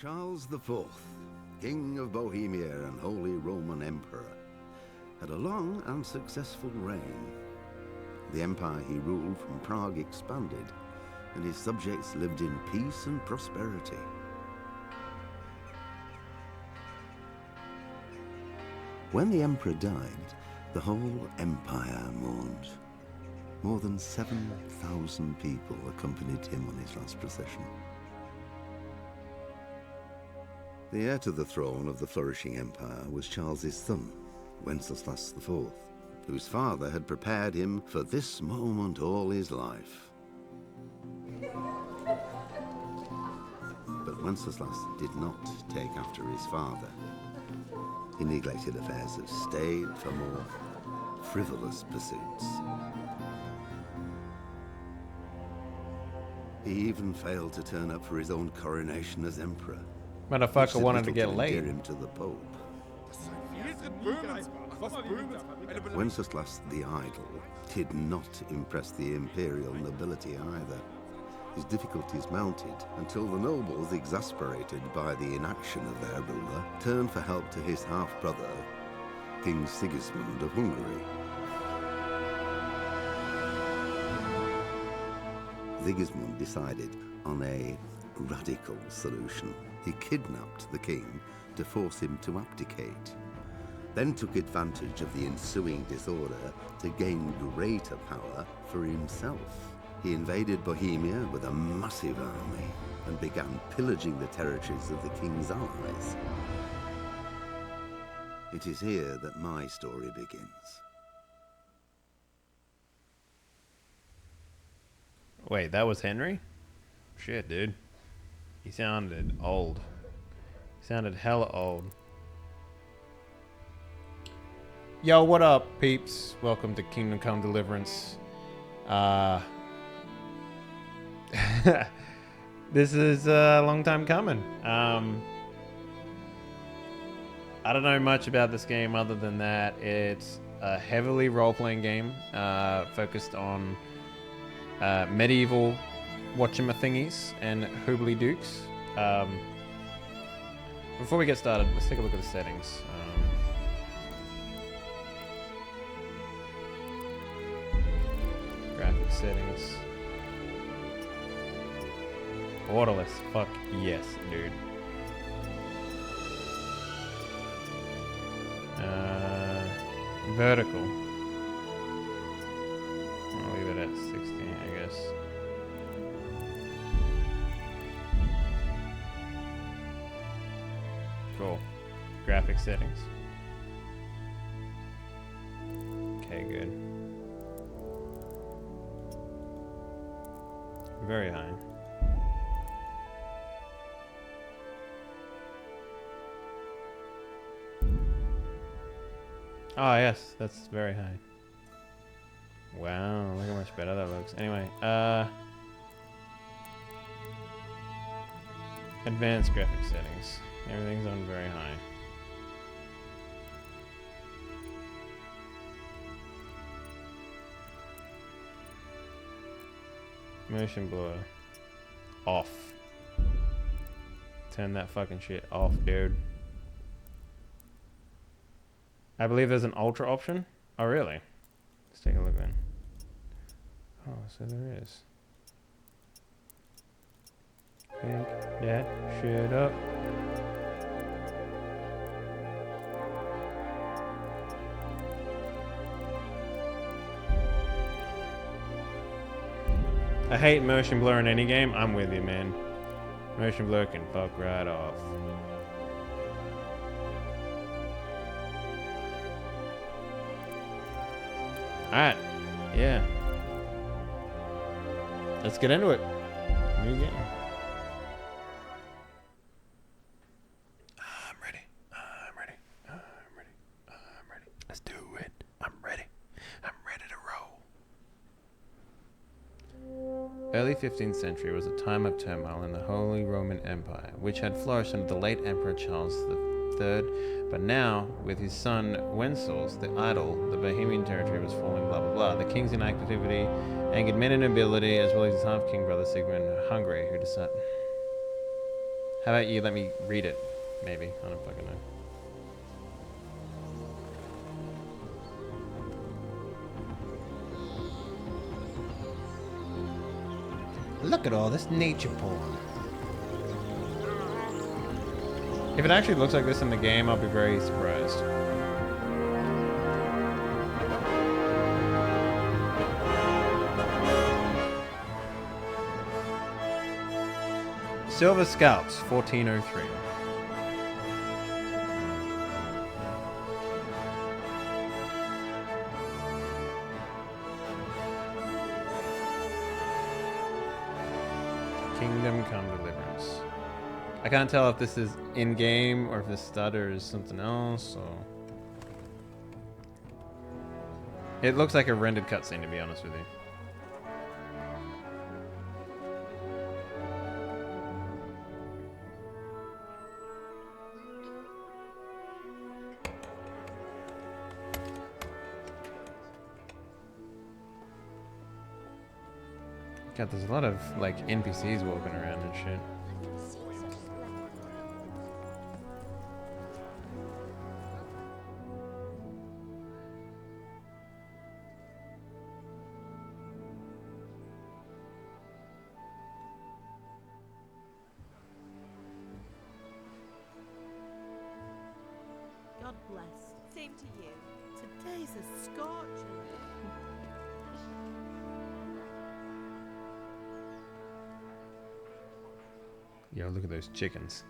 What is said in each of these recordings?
Charles IV, King of Bohemia and Holy Roman Emperor, had a long and successful reign. The empire he ruled from Prague expanded, and his subjects lived in peace and prosperity. When the emperor died, the whole empire mourned. More than 7,000 people accompanied him on his last procession. The heir to the throne of the flourishing empire was Charles's son, Wenceslas IV, whose father had prepared him for this moment all his life. But Wenceslas did not take after his father. He neglected affairs of state for more frivolous pursuits. He even failed to turn up for his own coronation as emperor. Motherfucker wanted to get laid. Him to the Pope. Wenceslas the Idle did not impress the imperial nobility either. His difficulties mounted until the nobles, exasperated by the inaction of their ruler, turned for help to his half-brother, King Sigismund of Hungary. Sigismund decided on a radical solution. He kidnapped the king to force him to abdicate, then took advantage of the ensuing disorder to gain greater power for himself. He invaded Bohemia with a massive army and began pillaging the territories of the king's allies. It is here that my story begins. Wait, that was Henry? Shit, dude. He sounded old. He sounded hella old. Yo, what up, peeps? Welcome to Kingdom Come Deliverance. This is a long time coming. I don't know much about this game other than that it's a heavily role-playing game focused on medieval whatchamathingies and hoobly dukes. Before we get started, let's take a look at the settings. Graphic settings. Borderless, fuck yes, dude. Vertical. I'll leave it at 16, I guess. Cool. Graphic settings. Okay, good. Very high. Oh yes, that's very high. Wow, look how much better that looks. Anyway, advanced graphic settings. Everything's on very high. Motion blur. Off. Turn that fucking shit off, dude. I believe there's an ultra option. Oh, really? Let's take a look then. Oh, so there is. Pick that shit up. I hate motion blur in any game. I'm with you, man. Motion blur can fuck right off. Alright, yeah. Let's get into it. New game. I'm ready. I'm ready. I'm ready. I'm ready. Let's do it. I'm ready. I'm ready to roll. Early 15th century was a time of turmoil in the Holy Roman Empire, which had flourished under the late Emperor Charles III, but now, with his son Wenceslas the Idle, the Bohemian territory was falling, blah blah blah. The king's inactivity angered many nobility, as well as his half-king brother Sigmund of Hungary, who decided... How about you let me read it? Maybe. I don't fucking know. Look at all this nature porn. If it actually looks like this in the game, I'll be very surprised. Silver Scouts, 1403. Kingdom Come Deliverance. I can't tell if this is in-game or if this stutter is something else. Or... It looks like a rendered cutscene, to be honest with you. God, there's a lot of like NPCs walking around and shit. God bless. Same to you. Today's a scorcher. Yo, look at those chickens.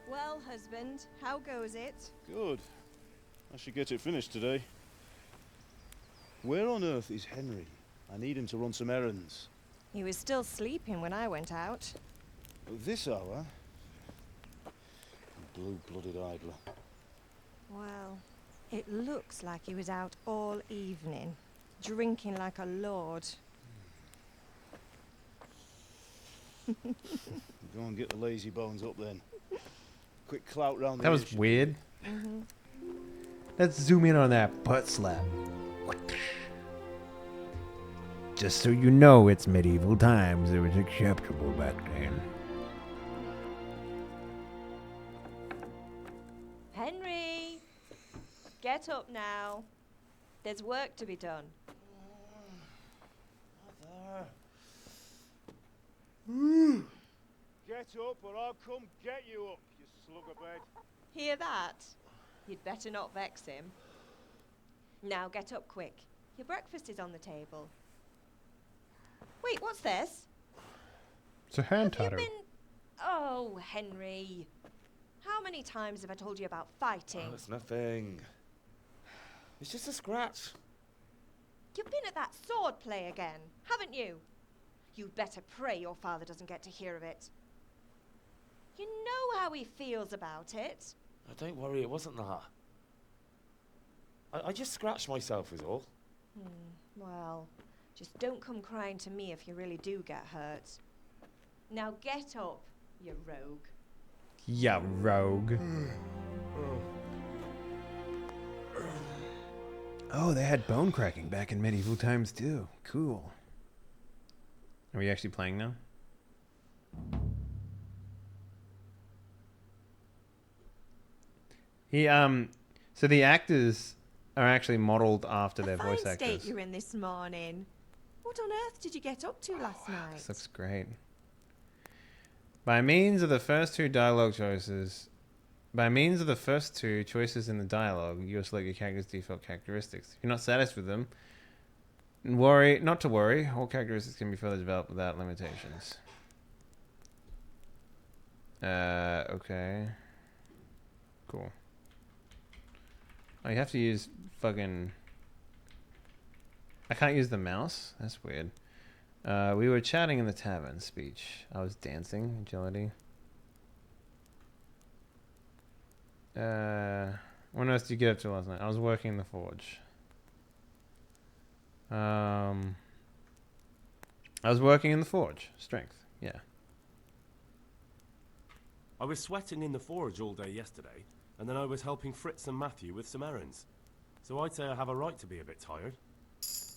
Well, husband, how goes it? Good. I should get it finished today. Where on earth is Henry? I need him to run some errands. He was still sleeping when I went out. At this hour? Blue-blooded idler. Well, it looks like he was out all evening, drinking like a lord. Go and get the lazy bones up then. Quick clout round the That was edge. weird. Let's zoom in on that butt slap. Just so you know, it's medieval times. It was acceptable back then. Henry! Get up now. There's work to be done. Get up or I'll come get you up, you slug of bed. Hear that? You'd better not vex him. Now get up quick. Your breakfast is on the table. Wait, what's this? It's a hand Have you tattoo. been... Oh, Henry. How many times have I told you about fighting? Oh, it's nothing. It's just a scratch. You've been at that sword play again, haven't you? You'd better pray your father doesn't get to hear of it. You know how he feels about it. Oh, don't worry, it wasn't that. I just scratched myself is all. Well, just don't come crying to me if you really do get hurt. Now get up, you rogue. Yeah, rogue. Oh, they had bone cracking back in medieval times too. Cool. Are we actually playing now? So the actors are actually modeled after their voice Fine actors. state you're in this morning. What on earth did you get up to last night? This looks great. By means of the first two choices in the dialogue, you'll select your character's default characteristics. If you're not satisfied with them, not to worry. All characteristics can be further developed without limitations. Okay. Cool. Oh, you have to use fucking... I can't use the mouse? That's weird. We were chatting in the tavern. Speech. I was dancing. Agility. When else did you get up to last night? I was working in the forge. I was working in the forge. Strength. Yeah. I was sweating in the forge all day yesterday, and then I was helping Fritz and Matthew with some errands. So I'd say I have a right to be a bit tired.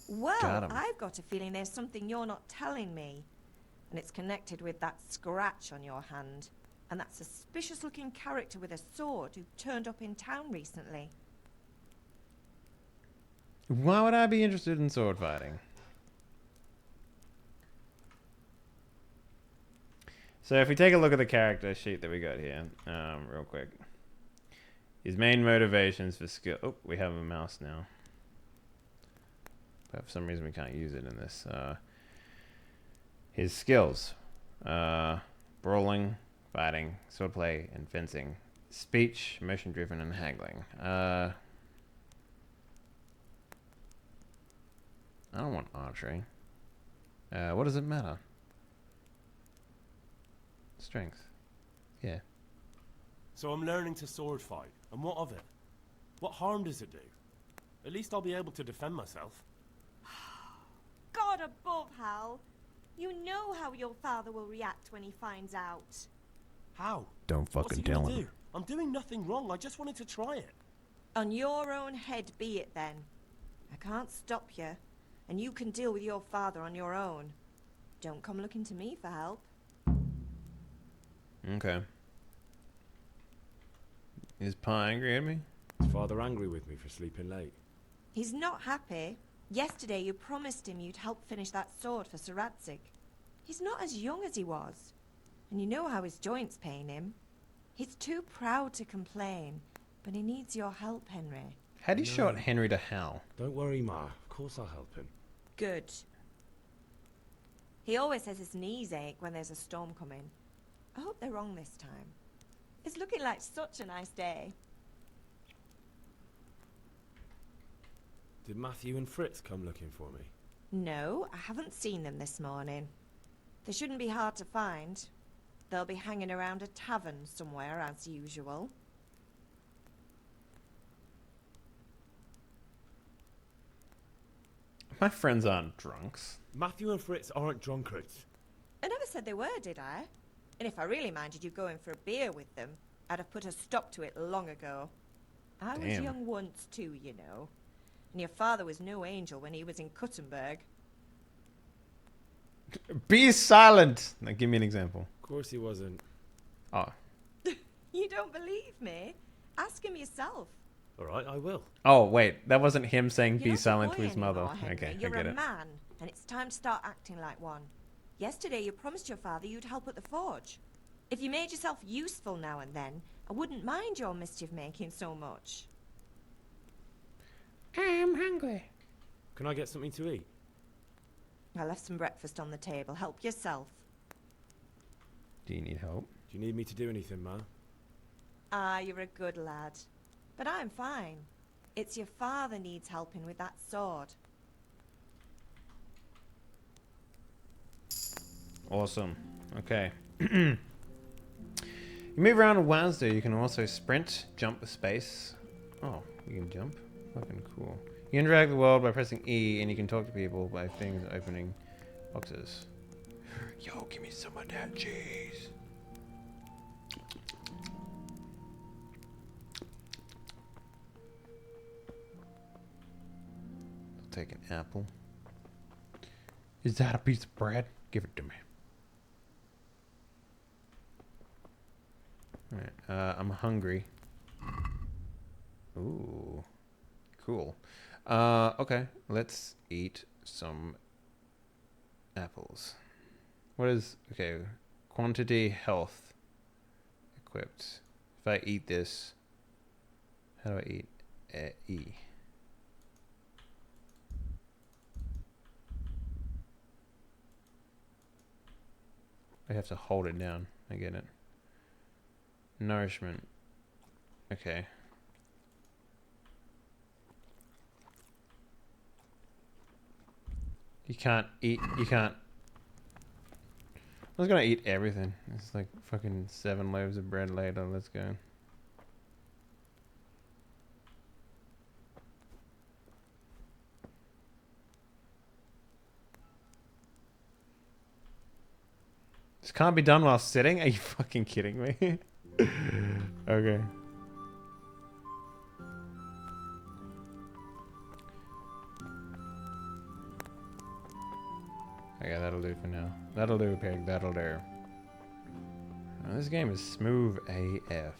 Well, Got 'em. I've got a feeling there's something you're not telling me. And it's connected with that scratch on your hand. And that suspicious-looking character with a sword who turned up in town recently. Why would I be interested in sword fighting? So if we take a look at the character sheet that we got here, real quick. His main motivations for skill... Oh, we have a mouse now. But for some reason we can't use it in this. His skills. Brawling, fighting, swordplay, and fencing. Speech, motion-driven, and haggling. I don't want archery. What does it matter? Strength. Yeah. So I'm learning to sword fight. And what of it? What harm does it do? At least I'll be able to defend myself. God above, Hal. You know how your father will react when he finds out. How? Don't What's fucking he tell gonna him. do? I'm doing nothing wrong. I just wanted to try it. On your own head be it then. I can't stop you. And you can deal with your father on your own. Don't come looking to me for help. Okay. Is Pa angry at me? Is Father angry with me for sleeping late? He's not happy. Yesterday you promised him you'd help finish that sword for Sir Radzig. He's not as young as he was. And you know how his joints pain him. He's too proud to complain. But he needs your help, Henry. How do you short Henry to Hal? Don't worry, Ma. Of course I'll help him. Good. He always says his knees ache when there's a storm coming. I hope they're wrong this time. It's looking like such a nice day. Did Matthew and Fritz come looking for me? No, I haven't seen them this morning. They shouldn't be hard to find. They'll be hanging around a tavern somewhere as usual. My friends aren't drunks. Matthew and Fritz aren't drunkards. I never said they were, did I? And if I really minded you going for a beer with them, I'd have put a stop to it long ago. I was Damn. young once too, you know. And your father was no angel when he was in Kuttenberg. Be silent! Now give me an example. Of course he wasn't. Oh. You don't believe me? Ask him yourself. Alright, I will. Oh, wait. That wasn't him saying You're be not a silent boy to his mother. anymore, Henry. Okay, You're I get a it. man, and it's time to start acting like one. Yesterday you promised your father you'd help at the forge. If you made yourself useful now and then, I wouldn't mind your mischief making so much. I'm hungry. Can I get something to eat? I left some breakfast on the table. Help yourself. Do you need help? Do you need me to do anything, Ma? Ah, you're a good lad. But I'm fine. It's your father needs helping with that sword. Awesome. Okay. You move around on Wednesday. You can also sprint, jump, space. Oh, you can jump? Fucking cool. You interact with the world by pressing E, and you can talk to people by things opening boxes. Yo, give me some of that cheese. I'll take an apple. Is that a piece of bread? Give it to me. Alright, I'm hungry. Ooh, cool. Okay, let's eat some apples. What is, okay, quantity, health, equipped. If I eat this, how do I eat? E. I have to hold it down. I get it. Nourishment. Okay. You can't eat. You can't. I was gonna eat everything. It's like fucking 7 loaves of bread later. Let's go. This can't be done while sitting? Are you fucking kidding me? Okay. Okay, that'll do for now. That'll do, pig. That'll do. Oh, this game is smooth AF.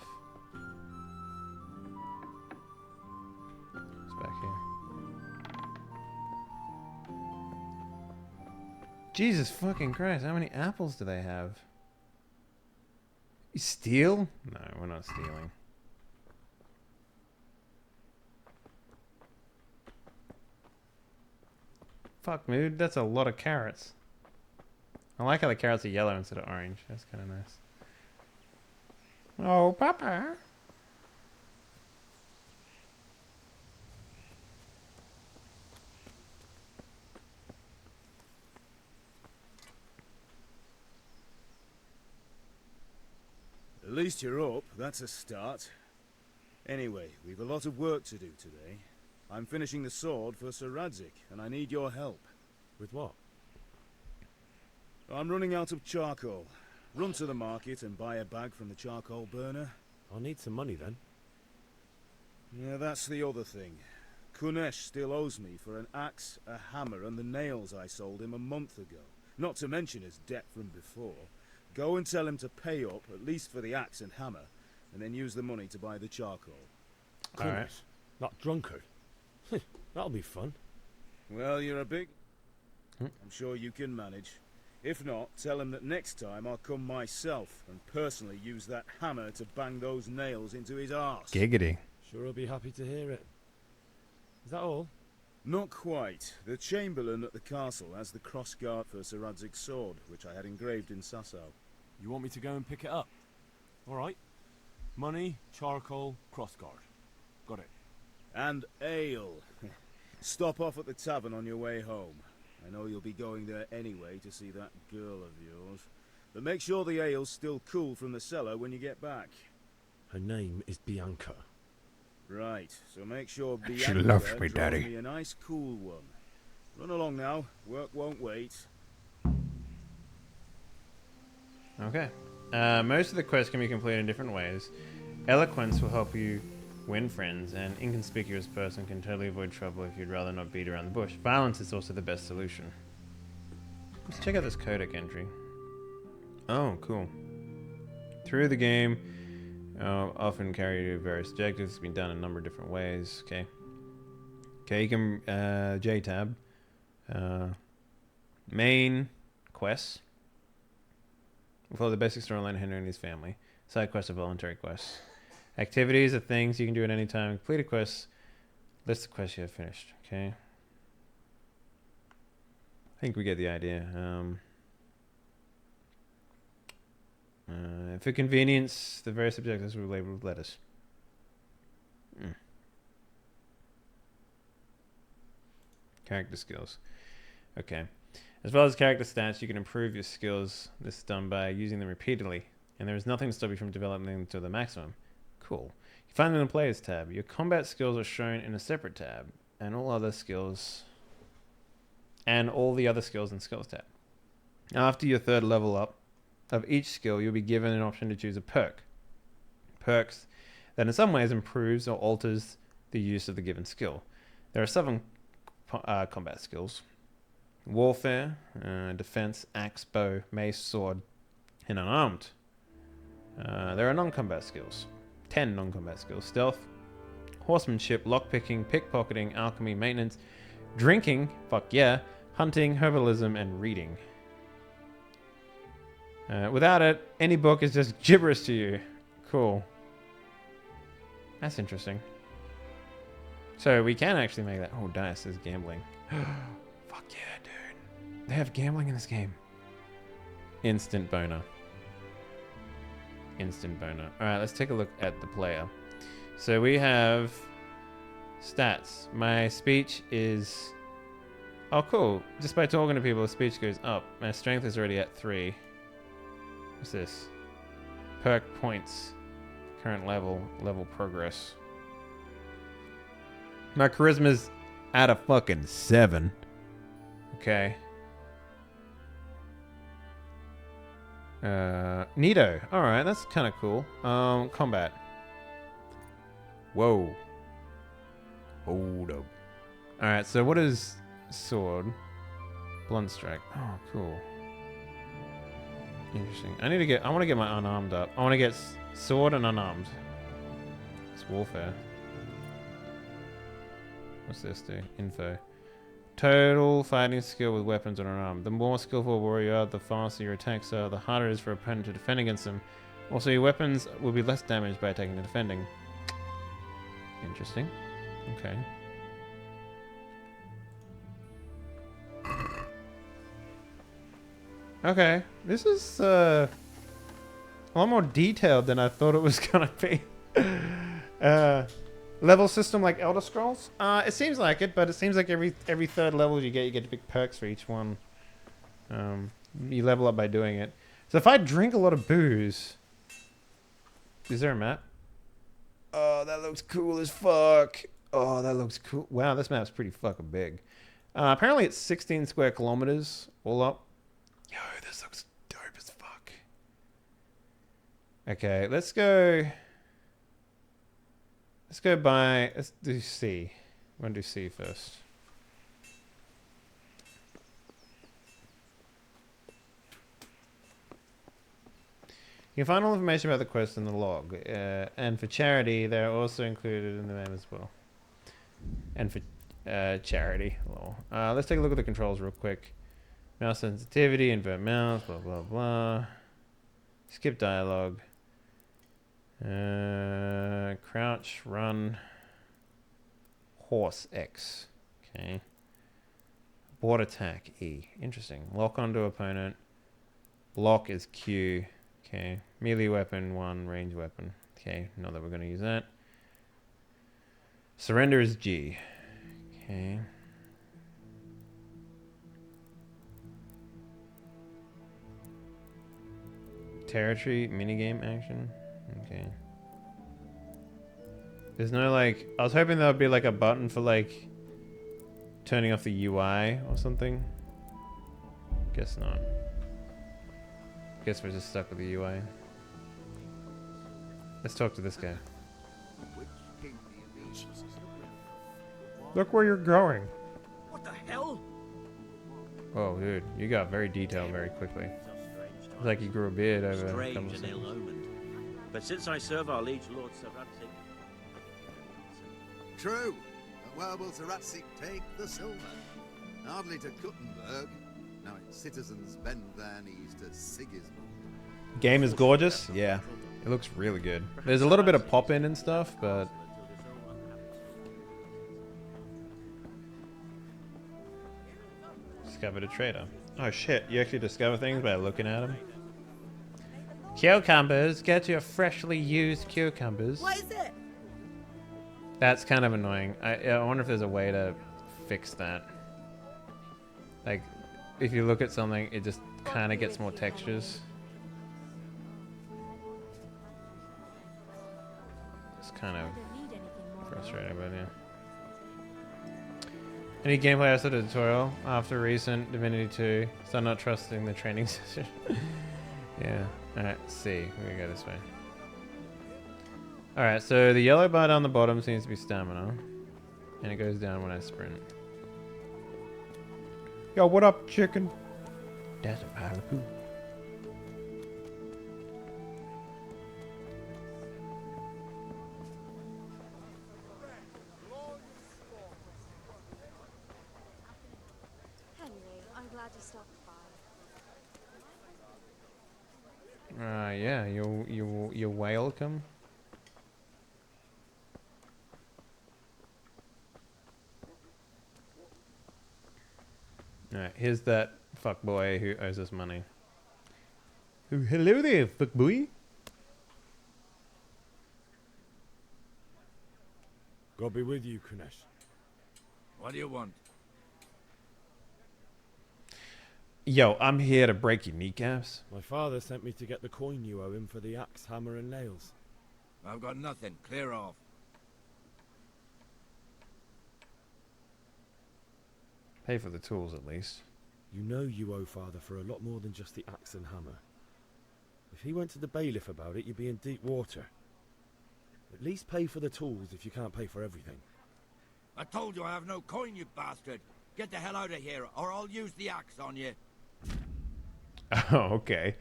It's back here. Jesus fucking Christ, how many apples do they have? You steal? No, we're not stealing. Fuck, dude, that's a lot of carrots. I like how the carrots are yellow instead of orange. That's kind of nice. Oh, Papa. At least you're up, that's a start. Anyway, we've a lot of work to do today. I'm finishing the sword for Sir Radzik, and I need your help. With what? I'm running out of charcoal. Run to the market and buy a bag from the charcoal burner. I'll need some money then. Yeah, that's the other thing. Kunesh still owes me for an axe, a hammer, and the nails I sold him a month ago. Not to mention his debt from before. Go and tell him to pay up, at least for the axe and hammer, and then use the money to buy the charcoal. Alright. Alright. Not drunkard. That'll be fun. Well, you're a big... I'm sure you can manage. If not, tell him that next time I'll come myself and personally use that hammer to bang those nails into his arse. Giggity. Sure I'll be happy to hear it. Is that all? Not quite. The Chamberlain at the castle has the crossguard for Sir Radzig's sword, which I had engraved in Sasau. You want me to go and pick it up? Alright. Money, charcoal, crossguard. Got it. And ale. Stop off at the tavern on your way home. I know you'll be going there anyway to see that girl of yours. But make sure the ale's still cool from the cellar when you get back. Her name is Bianca. Right, so make sure She Bianca loves me, draws Daddy. me a nice cool one. Run along now. Work won't wait. Okay. Most of the quests can be completed in different ways. Eloquence will help you win friends. An inconspicuous person can totally avoid trouble if you'd rather not beat around the bush. Violence is also the best solution. Let's check out this codec entry. Oh, cool. Through the game, often carry you to various objectives. It's been done in a number of different ways. Okay. Okay, you can J-tab. Main quests. We'll follow the basic storyline of Henry and his family. Side quests are voluntary quests. Activities are things you can do at any time. Completed quests. List of quests you have finished. Okay. I think we get the idea. For convenience, the various objectives were labeled with letters. Character skills. Okay. As well as character stats, you can improve your skills. This is done by using them repeatedly, and there is nothing to stop you from developing them to the maximum. Cool. You find them in the Players tab. Your combat skills are shown in a separate tab, and all the other skills in Skills tab. After your third level up of each skill, you'll be given an option to choose a perk. Perks that in some ways improves or alters the use of the given skill. There are 7 combat skills. Warfare, defense, axe, bow, mace, sword, and unarmed. There are non-combat skills. 10 non-combat skills. Stealth, horsemanship, lockpicking, pickpocketing, alchemy, maintenance, drinking, fuck yeah, hunting, herbalism, and reading. Without it, any book is just gibberish to you. Cool. That's interesting. So we can actually make that... Oh, dice is gambling. Fuck yeah, dude. They have gambling in this game. Instant boner. Instant boner. Alright, let's take a look at the player. So we have stats. My speech is... Oh, cool. Just by talking to people, the speech goes up. My strength is already at 3. What's this? Perk points. Current level. Level progress. My charisma's at a fucking 7. Okay. Neato. Alright, that's kind of cool. Combat. Whoa. Hold up. Alright, so what is sword? Blunt strike. Oh, cool. Interesting. I want to get my unarmed up. I want to get sword and unarmed. It's warfare. What's this do? Info. Total fighting skill with weapons and unarmed. The more skillful a warrior you are, the faster your attacks are, the harder it is for an opponent to defend against them. Also, your weapons will be less damaged by attacking and defending. Interesting. Okay. Okay. This is a lot more detailed than I thought it was gonna be. Level system like Elder Scrolls? It seems like it, but it seems like every third level you get big perks for each one. You level up by doing it. So if I drink a lot of booze, is there a map? Oh, that looks cool as fuck. Oh, that looks cool. Wow, this map's pretty fucking big. Apparently it's 16 square kilometers all up. Yo, this looks dope as fuck. Okay, let's go let's do C. I'm gonna do C first. You can find all information about the quest in the log, and for charity, they're also included in the name as well. And for charity, lol. Let's take a look at the controls real quick. Mouse sensitivity, invert mouse, blah blah blah. Skip dialogue. Crouch, run, horse X. Okay. Board attack E. Interesting. Lock onto opponent. Block is Q. Okay. Melee weapon 1, range weapon. Okay. Not that we're going to use that. Surrender is G. Okay. Territory minigame action. Okay. There's no like. I was hoping there would be like a button for like turning off the UI or something. Guess not. Guess we're just stuck with the UI. Let's talk to this guy. Look where you're going. What the hell? Oh, dude, you got very detailed very quickly. It's like you grew a beard over a couple Strange of and ill-omened. But since I serve our liege Lord Sir Ratzik... True. But where will Sir Ratzik take the silver? Hardly to Kuttenberg. Now its citizens bend their knees to Sigismund. Game is gorgeous. Yeah, it looks really good. There's a little bit of pop-in and stuff, but discovered a trader. Oh shit! You actually discover things by looking at them. Cucumbers. Get your freshly used cucumbers. What is it? That's kind of annoying. I wonder if there's a way to fix that. Like, if you look at something, it just kind of gets more textures. It's kind of frustrating, but yeah. Any gameplay outside of the tutorial after recent Divinity 2? Start not trusting the training session. Yeah. Alright, C. We're gonna go this way. Alright, so the yellow bar down the bottom seems to be stamina. And it goes down when I sprint. Yo, what up, chicken? That's a pile of poo. Henley, I'm glad you stopped by. Yeah, you're welcome. Alright, here's that fuckboy who owes us money. Oh, hello there, fuckboy. God be with you, Kunesh. What do you want? Yo, I'm here to break your kneecaps. My father sent me to get the coin you owe him for the axe, hammer, and nails. I've got nothing. Clear off. Pay for the tools, at least. You know you owe father for a lot more than just the axe and hammer. If he went to the bailiff about it, you'd be in deep water. At least pay for the tools if you can't pay for everything. I told you I have no coin, you bastard. Get the hell out of here, or I'll use the axe on you. Oh, okay.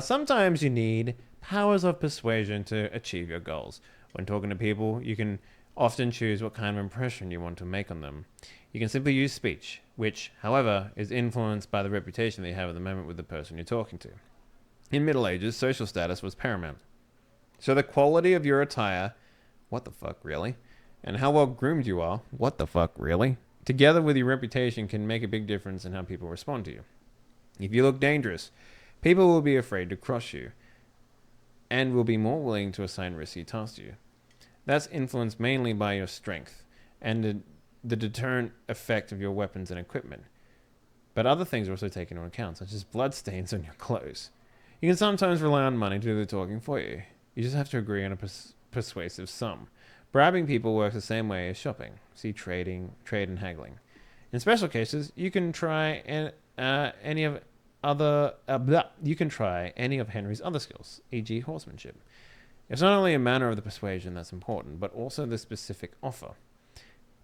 Sometimes you need powers of persuasion to achieve your goals. When talking to people, you can often choose what kind of impression you want to make on them. You can simply use speech, which, however, is influenced by the reputation that you have at the moment with the person you're talking to. In Middle Ages, social status was paramount. So the quality of your attire, what the fuck, really? And how well groomed you are, what the fuck, really? Together with your reputation can make a big difference in how people respond to you. If you look dangerous, people will be afraid to cross you and will be more willing to assign risky tasks to you. That's influenced mainly by your strength and the deterrent effect of your weapons and equipment. But other things are also taken into account, such as bloodstains on your clothes. You can sometimes rely on money to do the talking for you. You just have to agree on a persuasive sum. Bribing people works the same way as shopping. See trade and haggling. In special cases, you can try any of Henry's other skills, e.g. horsemanship. It's not only a matter of the persuasion that's important, but also the specific offer.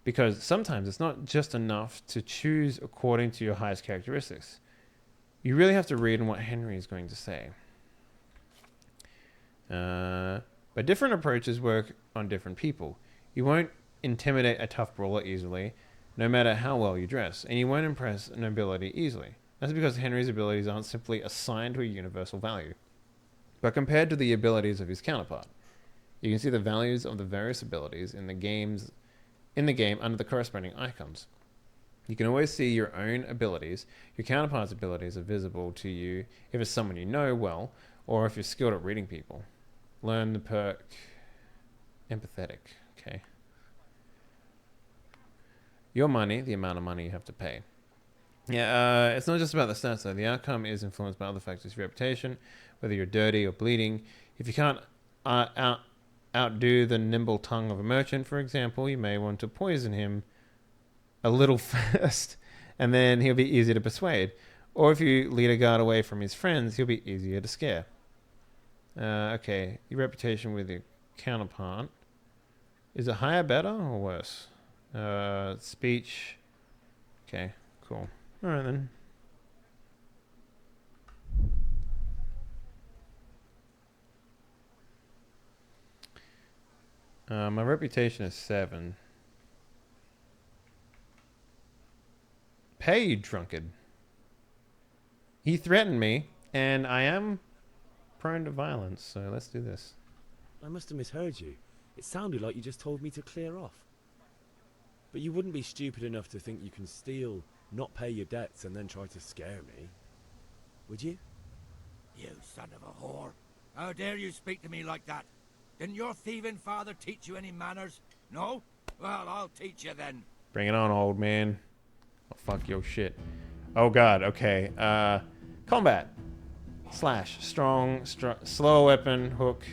Because sometimes it's not just enough to choose according to your highest characteristics. You really have to read on what Henry is going to say. But different approaches work on different people. You won't intimidate a tough brawler easily, no matter how well you dress, and you won't impress nobility easily. That's because Henry's abilities aren't simply assigned to a universal value, but compared to the abilities of his counterpart. You can see the values of the various abilities in the game under the corresponding icons. You can always see your own abilities. Your counterpart's abilities are visible to you if it's someone you know well, or if you're skilled at reading people. Learn the perk empathetic. Okay. Your money, the amount of money you have to pay. Yeah, it's not just about the stats though. The outcome is influenced by other factors. Your reputation, whether you're dirty or bleeding. If you can't outdo the nimble tongue of a merchant, for example, you may want to poison him a little first, and then he'll be easier to persuade. Or if you lead a guard away from his friends, he'll be easier to scare. Okay, your reputation with your counterpart. Is it higher, better, or worse? Speech. Okay, cool. Alright then. My reputation is 7. Pay, you drunkard. He threatened me, and I am prone to violence, so let's do this. I must have misheard you. It sounded like you just told me to clear off. But you wouldn't be stupid enough to think you can steal, not pay your debts, and then try to scare me. Would you? You son of a whore. How dare you speak to me like that? Didn't your thieving father teach you any manners? No? Well, I'll teach you then. Bring it on, old man. Oh, fuck your shit. Oh god, okay. Combat. Slash. Strong, slow weapon, hook.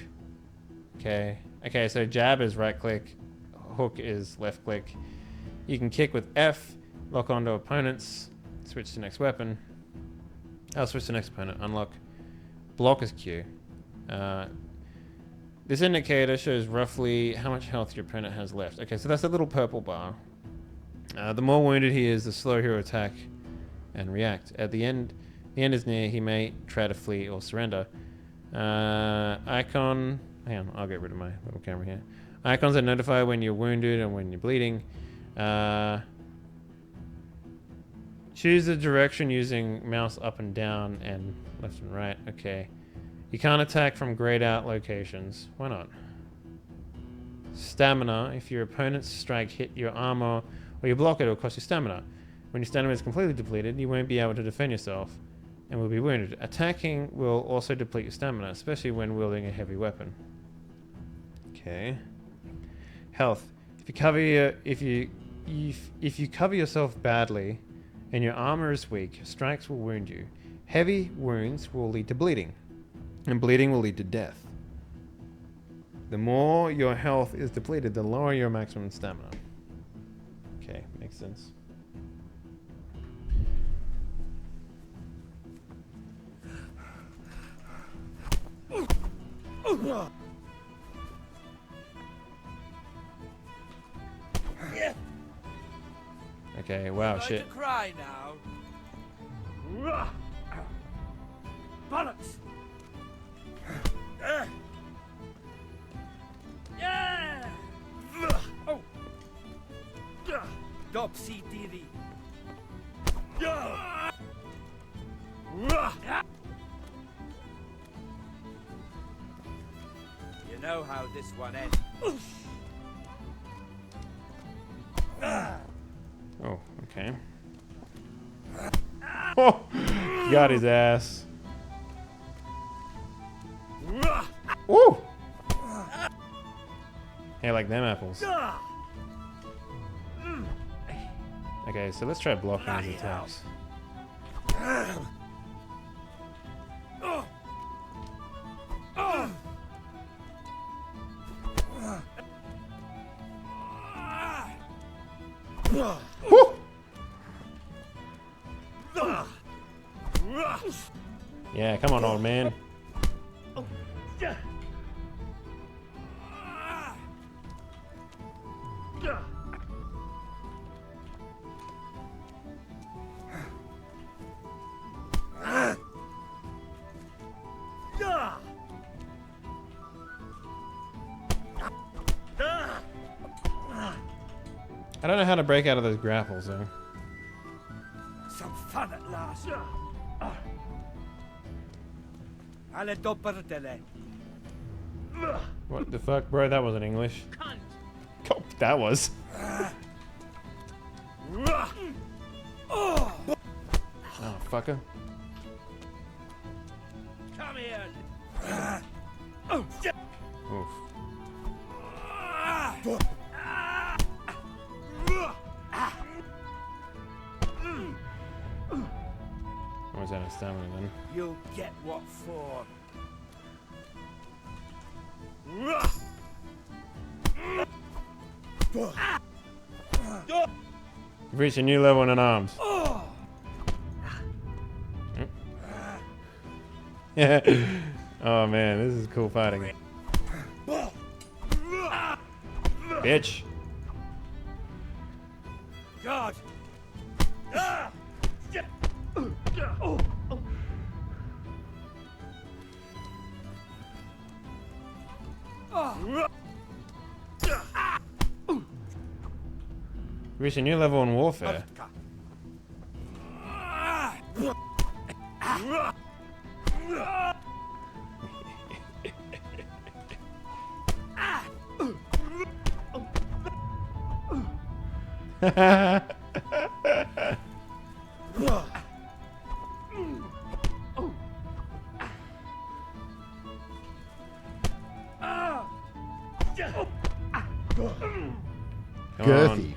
Okay. Okay, so jab is right click. Hook is left click. You can kick with F. Lock onto opponents. Switch to next weapon. I'll switch to next opponent. Unlock. Block is Q. This indicator shows roughly how much health your opponent has left. Okay, so that's a little purple bar. The more wounded he is, the slower he'll attack and react. At the end is near. He may try to flee or surrender. Icon. Hang on, I'll get rid of my little camera here. Icons that notify when you're wounded and when you're bleeding. Choose the direction using mouse up and down and left and right. Okay. You can't attack from grayed out locations. Why not? Stamina. If your opponent's strike hit your armor or you block it, it'll cost you stamina. When your stamina is completely depleted, you won't be able to defend yourself and will be wounded. Attacking will also deplete your stamina, especially when wielding a heavy weapon. Okay. Health. If you cover yourself badly and your armor is weak, strikes will wound you. Heavy wounds will lead to bleeding, and bleeding will lead to death. The more your health is depleted, the lower your maximum stamina. Okay, makes sense. Okay, wow, Like shit. to cry now. Bollocks! Yeah! Oh! Dopsy diddy. You know how this one ends. Oh, okay. Oh, got his ass. Woo! Hey, like them apples. Okay, so let's try blocking his attacks. Woo! Yeah, come on, old man. I don't know how to break out of those grapples, though. Some fun at last. Alle dopperdele. What the fuck, bro? That wasn't English. Oh, that was. Oh, fucker. Come here. Oof. Always out of stamina then. You'll get what for. You've reached a new level in arms. Yeah. Oh man, this is cool fighting. Bitch. God. Reach a new level in warfare. Girthy.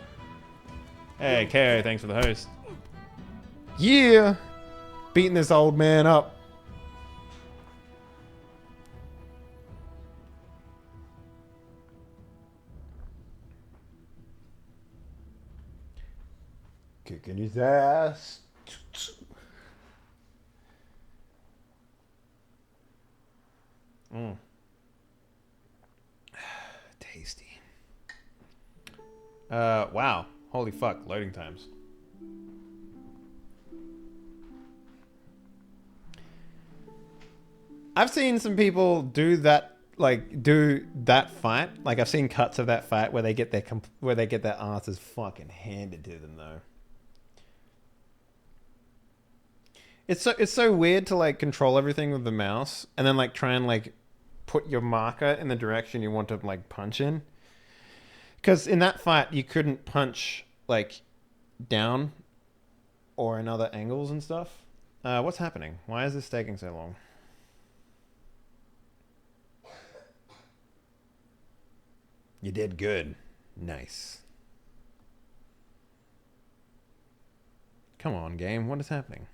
Hey, KO, thanks for the host. Yeah! Beating this old man up. Kicking his ass. Tasty. Wow. Holy fuck, loading times. I've seen some people do that fight. Like I've seen cuts of that fight where they get their asses fucking handed to them though. It's so weird to like control everything with the mouse and then like try and like put your marker in the direction you want to like punch in. Because in that fight you couldn't punch like down or in other angles and stuff. What's happening? Why is this taking so long? You did good. Nice. Come on, game. What is happening?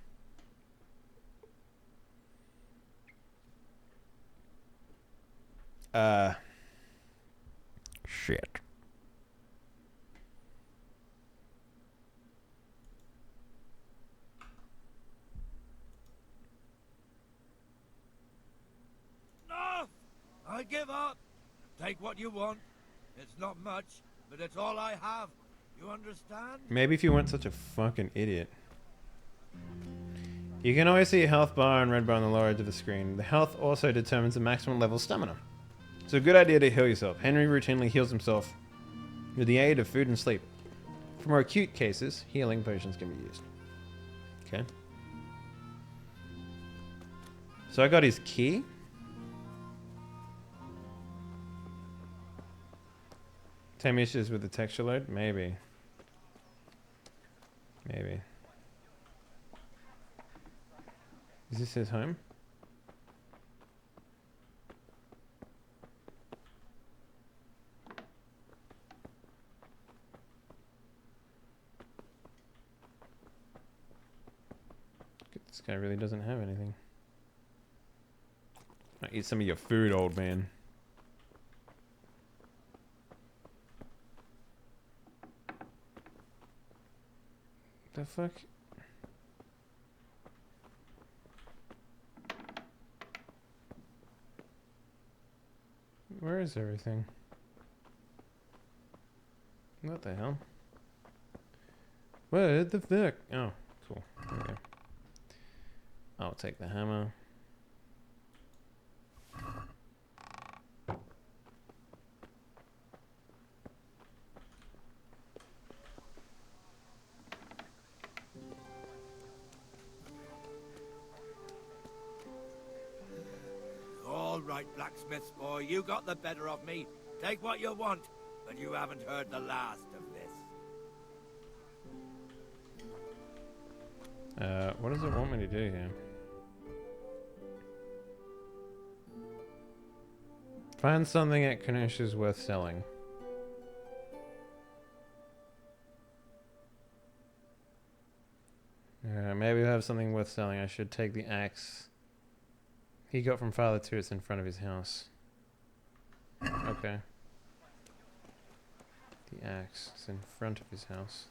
Shit. No! I give up. Take what you want. It's not much, but it's all I have. You understand? Maybe if you weren't such a fucking idiot. You can always see a health bar and red bar on the lower edge of the screen. The health also determines the maximum level of stamina. It's a good idea to heal yourself. Henry routinely heals himself with the aid of food and sleep. For more acute cases, healing potions can be used. Okay. So I got his key. Same issues with the texture load? Maybe. Maybe. Is this his home? This guy really doesn't have anything. I'll eat some of your food, old man. The fuck? Where is everything? What the hell? What the fuck? Oh, cool. There we go. I'll take the hammer. All right, blacksmith's boy, you got the better of me. Take what you want, but you haven't heard the last of this. What does it want me to do here? Find something at Kanish's worth selling. Maybe we have something worth selling. I should take the axe he got from Father 2. It's in front of his house. Okay. The axe is in front of his house.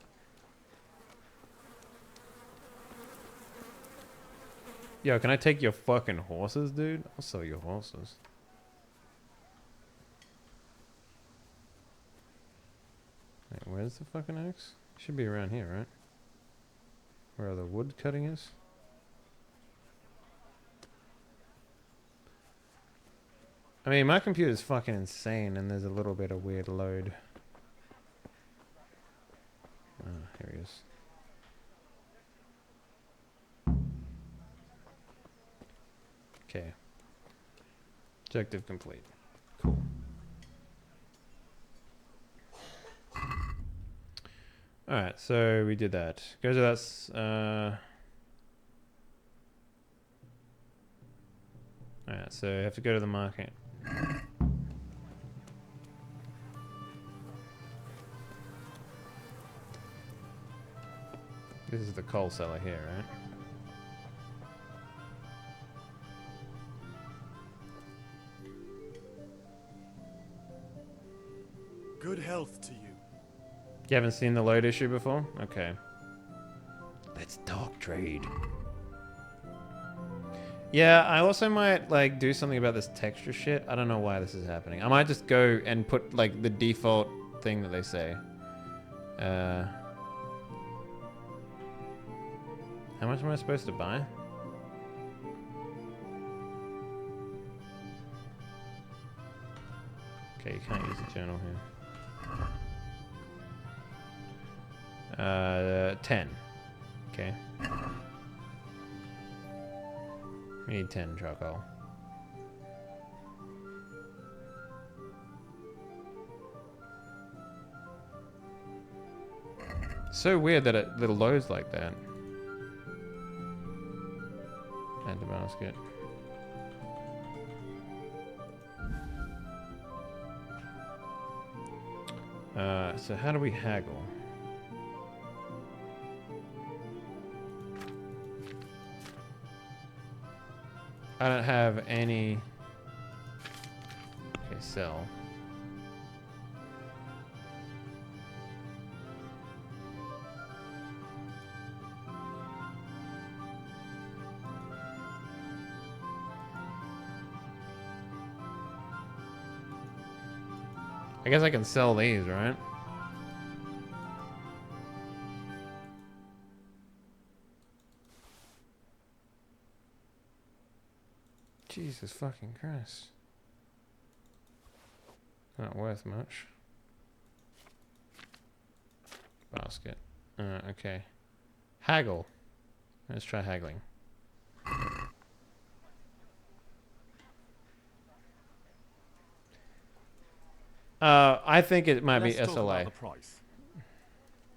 Yo, can I take your fucking horses, dude? I'll sell your horses. Wait, where's the fucking axe? It should be around here, right? Where the wood cutting is? I mean, my computer's fucking insane and there's a little bit of weird load. Ah, here he is. Okay. Objective complete. Cool. Alright, so we did that. Go to that. Alright, so you have to go to the market. This is the coal cellar here, right? Good health to you. You haven't seen the load issue before? Okay. Let's talk trade. Yeah, I also might like do something about this texture shit. I don't know why this is happening. I might just go and put like the default thing that they say. How much am I supposed to buy? Okay, you can't use the journal here. 10. Okay. We need 10 charcoal. So weird that it little loads like that. Add to basket. So how do we haggle? I don't have any. Okay, sell. I guess I can sell these, right? Jesus fucking Christ. Not worth much. Basket. Okay. Haggle. Let's try haggling. I think it might be Let's talk about SLA. the price.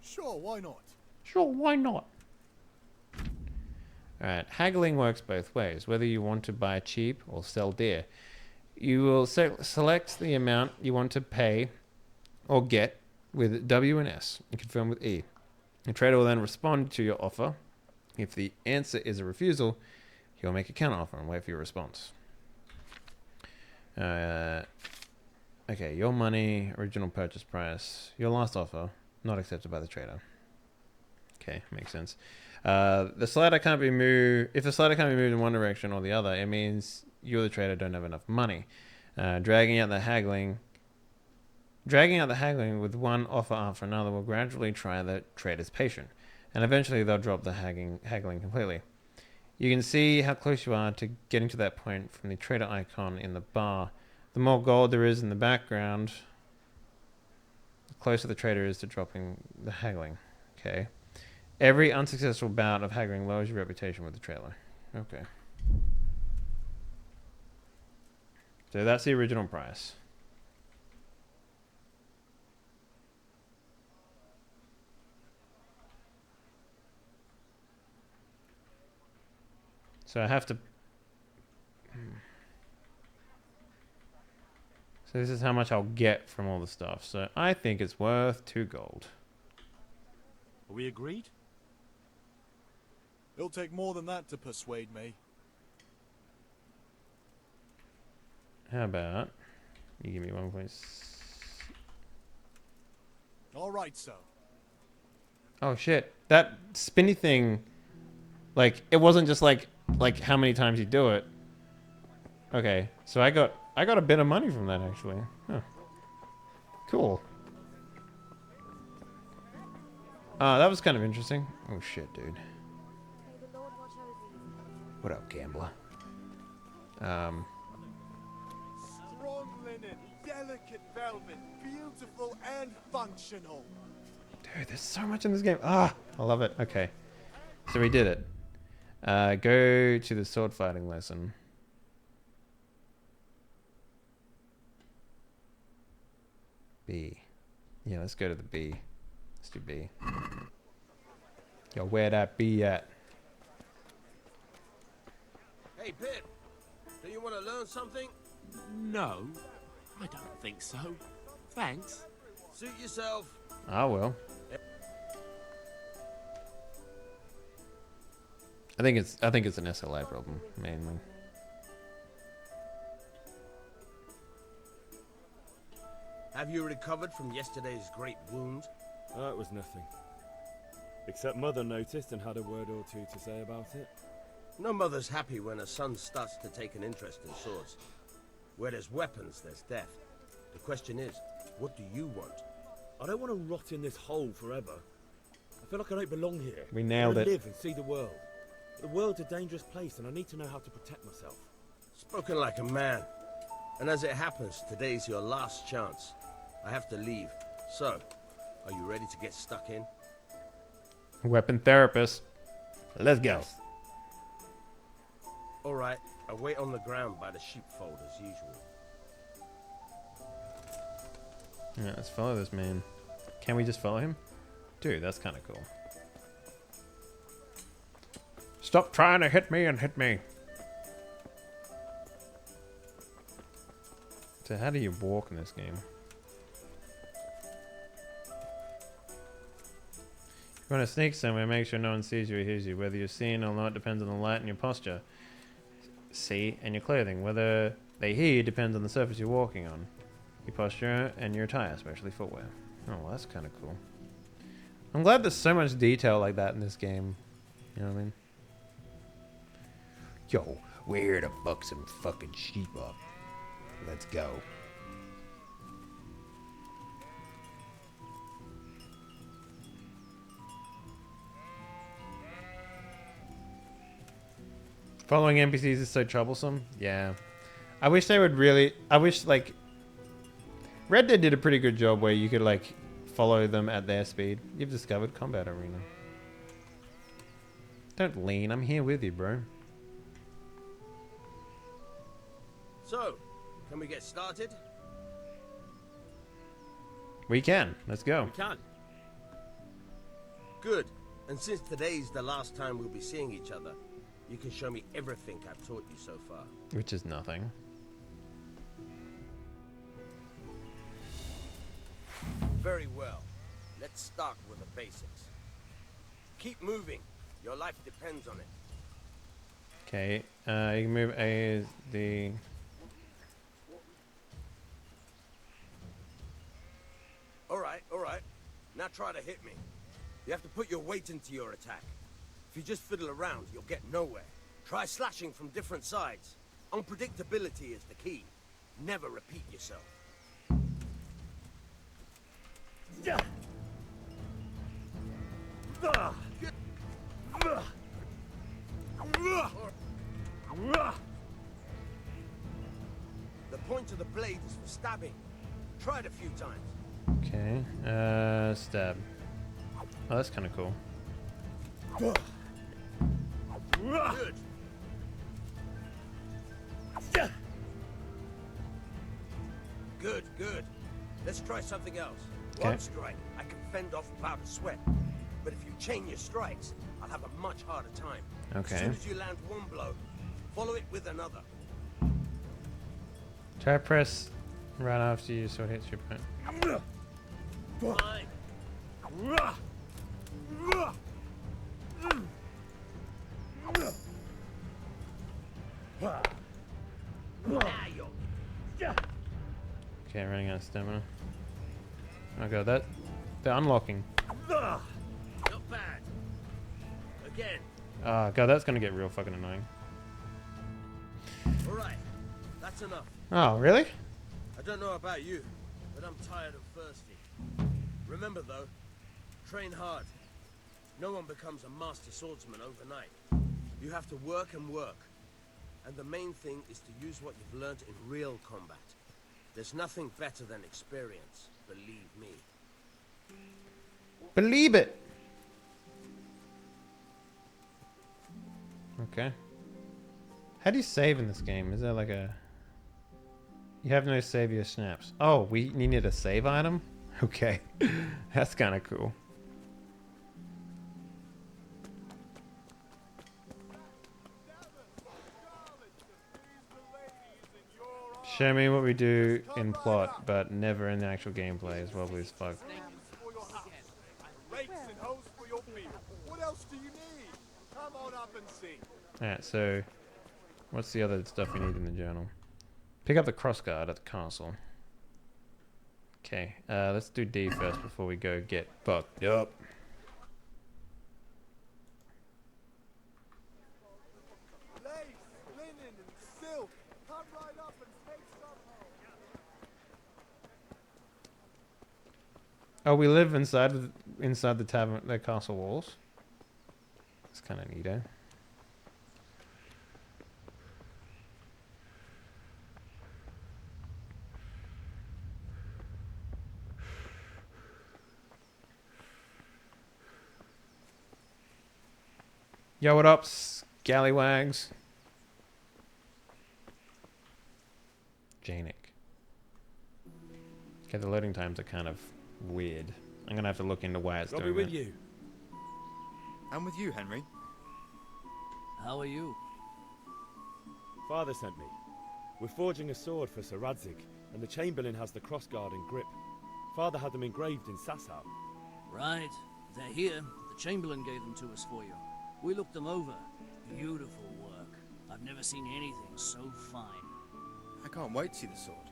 Sure, why not? Sure, why not? Alright, haggling works both ways, whether you want to buy cheap or sell dear. You will select the amount you want to pay or get with W and S and confirm with E. The trader will then respond to your offer. If the answer is a refusal, he'll make a counteroffer and wait for your response. Okay, your money, original purchase price, your last offer, not accepted by the trader. Okay, makes sense. The slider can't be moved. If the slider can't be moved in one direction or the other, it means you, the trader, don't have enough money. Dragging out the haggling with one offer after another will gradually try the trader's patience, and eventually they'll drop the haggling completely. You can see how close you are to getting to that point from the trader icon in the bar. The more gold there is in the background, the closer the trader is to dropping the haggling. Okay. Every unsuccessful bout of haggling lowers your reputation with the trader. Okay. So that's the original price. So I have to... So this is how much I'll get from all the stuff. So I think it's worth 2 gold. Are we agreed? It'll take more than that to persuade me. How about you give me 1.6? All right, so. Oh shit! That spinny thing, like it wasn't just like how many times you do it. Okay, so I got a bit of money from that actually. Huh. Cool. That was kind of interesting. Oh shit, dude. May the Lord watch over you. What up, gambler? Strong linen, delicate velvet, beautiful and functional. Dude, there's so much in this game. Ah, I love it. Okay, so we did it. Go to the sword fighting lesson. B. Yeah, let's go to the B. Let's do B. Yo, where that B at? Hey, Pip. Do you want to learn something? No, I don't think so. Thanks. Suit yourself. I will. I think it's an SLA problem mainly. Have you recovered from yesterday's great wound? It was nothing. Except Mother noticed and had a word or two to say about it. No mother's happy when a son starts to take an interest in swords. Where there's weapons, there's death. The question is, what do you want? I don't want to rot in this hole forever. I feel like I don't belong here. We nailed I it. live and see the world. The world's a dangerous place and I need to know how to protect myself. Spoken like a man. And as it happens, today's your last chance. I have to leave. So, are you ready to get stuck in? Weapon therapist. Let's go. Alright, I wait on the ground by the sheepfold as usual. Yeah, let's follow this man. Can we just follow him? Dude, that's kind of cool. Stop trying to hit me and hit me. So how do you walk in this game? If you want to sneak somewhere, make sure no one sees you or hears you. Whether you're seen or not depends on the light and your posture. See, and your clothing. Whether they hear you depends on the surface you're walking on. Your posture and your attire, especially footwear. Oh, well, that's kind of cool. I'm glad there's so much detail like that in this game. You know what I mean? Yo, we're here to fuck some fucking sheep up. Let's go. Following NPCs is so troublesome. Yeah. I wish they would really... I wish, like... Red Dead did a pretty good job where you could, like, follow them at their speed. You've discovered Combat Arena. Don't lean. I'm here with you, bro. So, can we get started? We can. Let's go. We can. Good. And since today's the last time we'll be seeing each other, you can show me everything I've taught you so far. Which is nothing. Very well. Let's start with the basics. Keep moving. Your life depends on it. Okay. You can move A, D. Alright, alright. Now try to hit me. You have to put your weight into your attack. If you just fiddle around, you'll get nowhere. Try slashing from different sides. Unpredictability is the key. Never repeat yourself. The point of the blade is for stabbing. Try it a few times. Okay. Stab. Oh, that's kind of cool. Good. Good, good. Let's try something else. Okay. One strike, I can fend off without a sweat. But if you chain your strikes, I'll have a much harder time. Okay. As soon as you land one blow, follow it with another. Try press right after you sword hits your opponent. Fine. Okay, running out of stamina. Oh god, they're unlocking. Not bad. Again. Oh god, that's gonna get real fucking annoying. Alright, that's enough. Oh, really? I don't know about you, but I'm tired and thirsty. Remember though, train hard. No one becomes a master swordsman overnight. You have to work and work. And the main thing is to use what you've learned in real combat. There's nothing better than experience, believe me. Believe it! Okay. How do you save in this game? Is there like a... You have no save your snaps. Oh, we needed a save item? Okay. That's kind of cool. Show me what we do in plot, but never in the actual gameplay is probably as fuck. Rakes and hoes for your field. What else do you need? Come on up and see. Alright, so... What's the other stuff we need in the journal? Pick up the crossguard at the castle. Okay, let's do D first before we go get fucked up. Lace, linen, and silk. Come right up and take some home. Oh, we live inside the tavern, the castle walls. It's kind of neato. Yo, what up, scallywags? Janik. Okay, the loading times are kind of weird. I'm gonna have to look into why it's I'll be doing with that. you. I'm with you, Henry. How are you? Father sent me. We're forging a sword for Sir Radzig, and the Chamberlain has the crossguard and grip. Father had them engraved in Sasau. Right. They're here. The Chamberlain gave them to us for you. We looked them over. Beautiful work. I've never seen anything so fine. I can't wait to see the sword.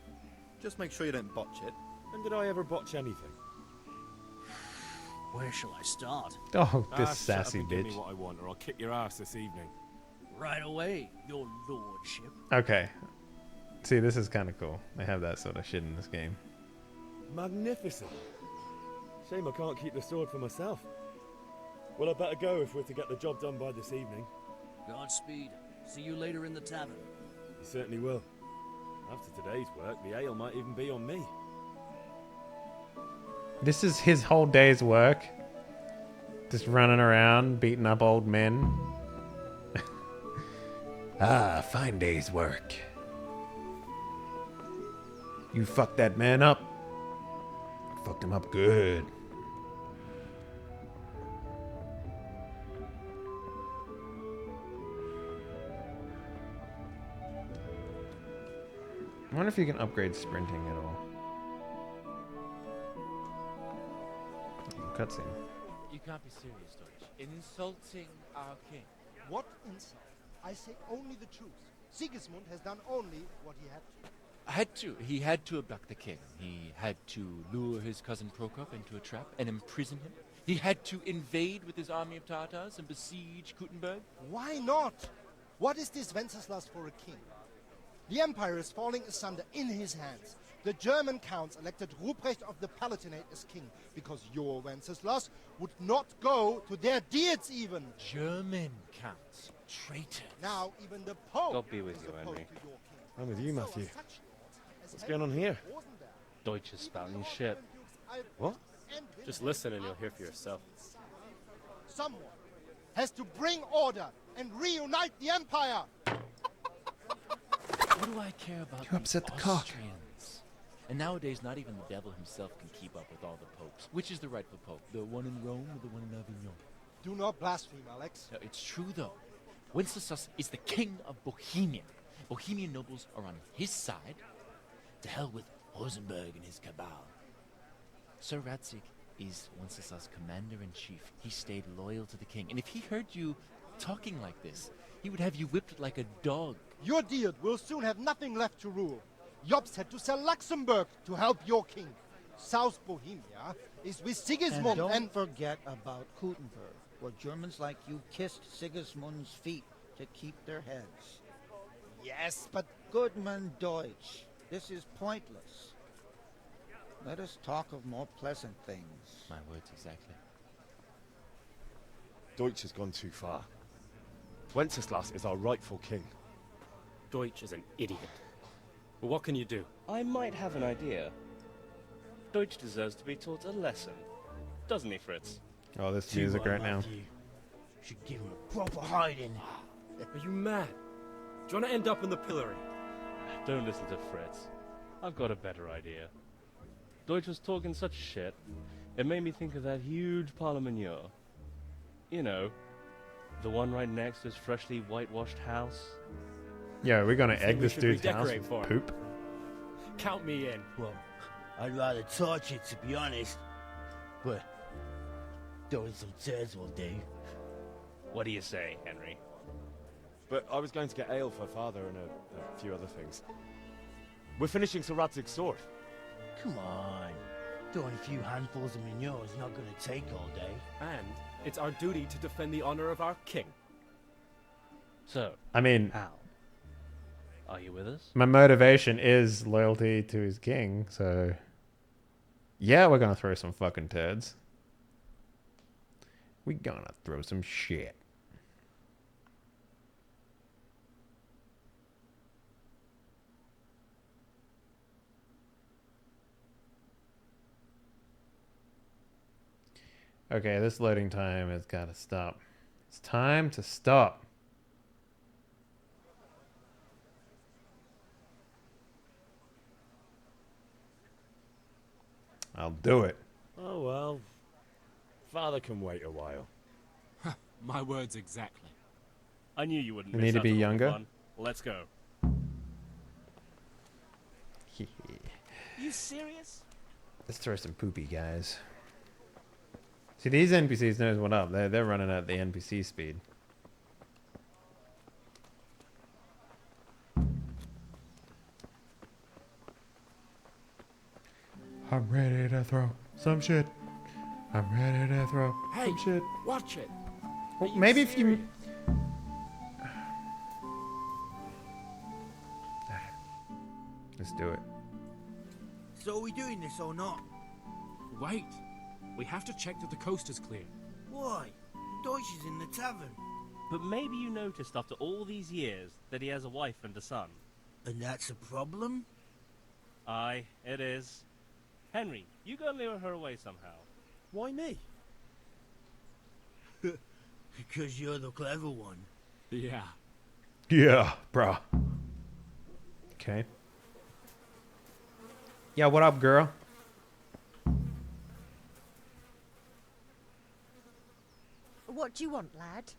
Just make sure you don't botch it. When did I ever botch anything? Where shall I start? Oh, this shut sassy up and give me bitch. what I want, or I'll kick your ass this evening. Right away, your lordship. Okay. See, this is kind of cool. They have that sort of shit in this game. Magnificent. Shame I can't keep the sword for myself. Well, I better go if we're to get the job done by this evening. Godspeed. See you later in the tavern. You certainly will. After today's work, the ale might even be on me. This is his whole day's work. Just running around, beating up old men. Ah, fine day's work. You fucked that man up. Fucked him up good. I wonder if you can upgrade sprinting at all. Cutscene. You can't be serious, Deutsch. In insulting our king. What insult? I say only the truth. Sigismund has done only what he had to. Had to. He had to abduct the king. He had to lure his cousin Prokop into a trap and imprison him. He had to invade with his army of Tartars and besiege Kuttenberg. Why not? What is this Wenceslas for a king? The empire is falling asunder in his hands. The German counts elected Ruprecht of the Palatinate as king because your Wenceslas would not go to their deeds even. German counts. Traitors. Now even the Pope God be with is you, opposed Henry. to your king. I'm with you, So Matthew. are such lords as What's going on Henry here? wasn't there. Deutsch is spouting shit. What? Just listen and you'll hear for yourself. Someone has to bring order and reunite the empire. What do I care about You upset the cock. Austrians? And nowadays, not even the devil himself can keep up with all the popes. Which is the rightful pope? The one in Rome or the one in Avignon? Do not blaspheme, Alex. No, it's true, though. Wenceslas is the king of Bohemia. Bohemian nobles are on his side. To hell with Rosenberg and his cabal. Sir Radzig is Wenceslas' commander-in-chief. He stayed loyal to the king. And if he heard you talking like this, he would have you whipped like a dog. Your Diet will soon have nothing left to rule. Jobst had to sell Luxembourg to help your king. South Bohemia is with Sigismund And don't forget about Kuttenberg, where Germans like you kissed Sigismund's feet to keep their heads. Yes, but Goodman Deutsch, this is pointless. Let us talk of more pleasant things. My words exactly. Deutsch has gone too far. Wenceslas is our rightful king. Deutsch is an idiot. But what can you do? I might have an idea. Deutsch deserves to be taught a lesson. Doesn't he, Fritz? Oh, this music right now. Should give him a proper hiding. Are you mad? Do you want to end up in the pillory? Don't listen to Fritz. I've got a better idea. Deutsch was talking such shit, it made me think of that huge parliament. You know, the one right next to his freshly whitewashed house. Yeah, we're gonna Think egg we this should dude's house redecorate with for him? poop. Count me in. Well, I'd rather torch it, to be honest. But throwing some turds will do. What do you say, Henry? But I was going to get ale for father and a few other things. We're finishing Sir Radzig's sword. Come on. Throwing a few handfuls of manure is not going to take all day. And it's our duty to defend the honor of our king. So, I mean, how? Are you with us? my motivation is loyalty to his king, so yeah, we're gonna throw some fucking turds. We gonna throw some shit. Okay, this loading time has got to stop. It's time to stop. I'll do it. Oh well. Father can wait a while. My words exactly. I knew you wouldn't You miss need to out be on all the younger? fun. Let's go. You serious? Let's throw some poopy guys. See, these NPCs knows what up. They're running at the NPC speed. I'm ready to throw some shit. I'm ready to throw Hey, some shit. watch it. Well, maybe if you... Let's do it. So are we doing this or not? Wait. We have to check that the coast is clear. Why? Deutsch is in the tavern. But maybe you noticed after all these years that he has a wife and a son. And that's a problem? Aye, it is. Henry, you go and lure her away somehow. Why me? Because you're the clever one. Yeah. Yeah, bruh. Okay. Yeah, what up, girl? What do you want, lad?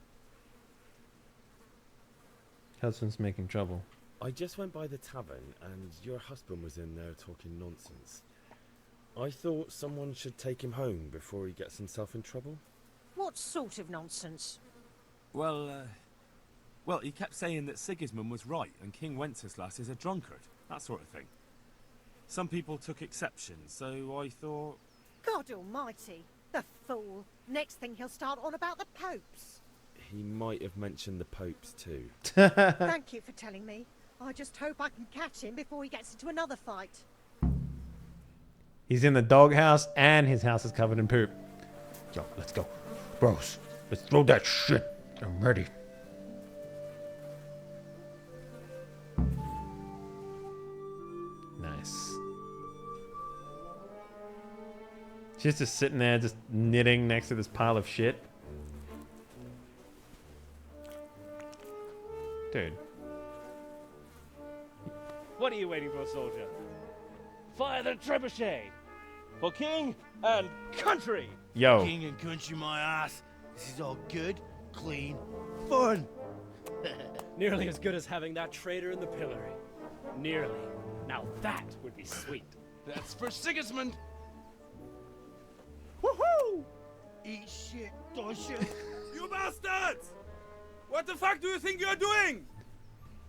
Husband's making trouble. I just went by the tavern and your husband was in there talking nonsense. I thought someone should take him home before he gets himself in trouble. What sort of nonsense? Well, he kept saying that Sigismund was right and King Wenceslas is a drunkard, that sort of thing. Some people took exception, so I thought... God almighty, the fool. Next thing he'll start on about the popes. He might have mentioned the popes too. Thank you for telling me. I just hope I can catch him before he gets into another fight. He's in the doghouse and his house is covered in poop. Yo, let's go. Bros, let's throw that shit. I'm ready. Nice. She's just sitting there, just knitting next to this pile of shit. Dude. What are you waiting for, soldier? Fire the trebuchet! For king and country! Yo. King and country, my ass. This is all good, clean, fun. Nearly as good as having that traitor in the pillory. Nearly. Now that would be sweet. That's for Sigismund. Woohoo! Eat shit, don't you? You bastards! What the fuck do you think you're doing?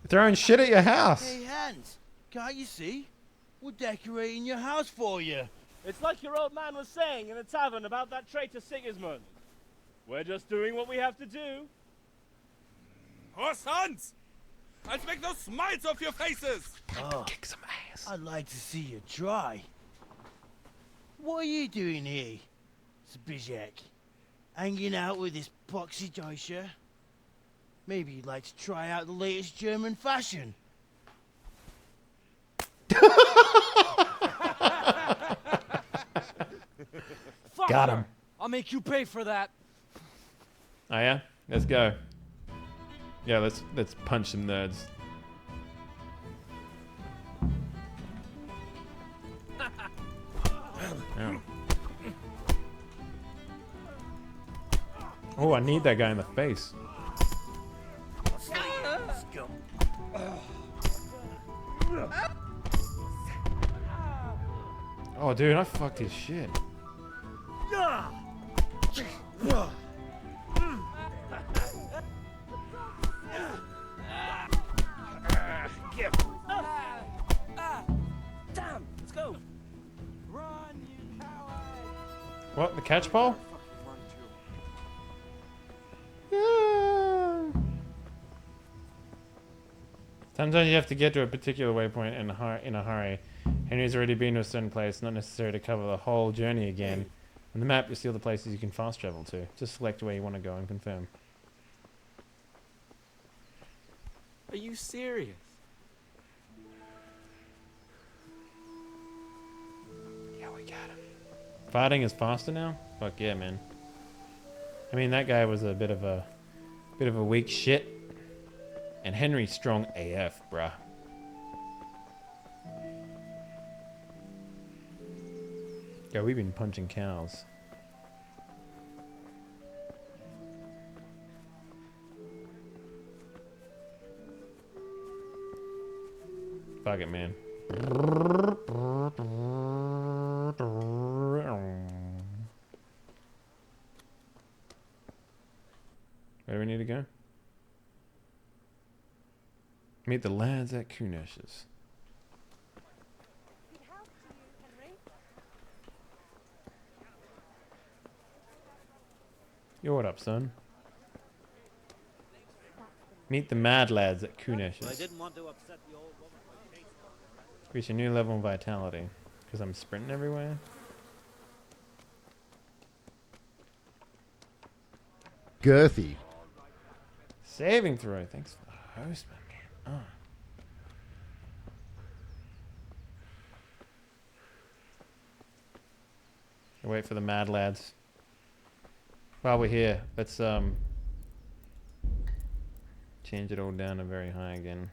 Throwing shit at your house. Hey, Hans, can't you see? We're decorating your house for you. It's like your old man was saying in the tavern about that traitor Sigismund. We're just doing what we have to do. Oh, sons! I'll make those smiles off your faces! Oh, kick some ass. I'd like to see you try. What are you doing here, Zbigniew? Hanging out with this poxy Deutscher? Maybe you'd like to try out the latest German fashion. Got him. I'll make you pay for that. Oh yeah? Let's go. Yeah, let's punch some nerds. Ow. Oh, I need that guy in the face. Oh, dude, I fucked his shit. Damn, let's go. What, the catch pole? Sometimes you have to get to a particular waypoint in a hurry. Henry's already been to a certain place, not necessary to cover the whole journey again. On the map, you see all the places you can fast travel to. Just select where you want to go and confirm. Are you serious? Yeah, we got him. Fighting is faster now? Fuck yeah, man. I mean, that guy was a bit of a weak shit. And Henry's strong AF, bruh. Yeah, we've been punching cows. Fuck it, man. Where do we need to go? Meet the lads at Kunesh's. Yo, what up, son? Meet the mad lads at Kunesh's. I didn't want to upset the old woman. Reach a new level of vitality. Because I'm sprinting everywhere. Girthy. Saving throw. Thanks for the host, my man. Wait for the mad lads. While we're here, let's change it all down to very high again.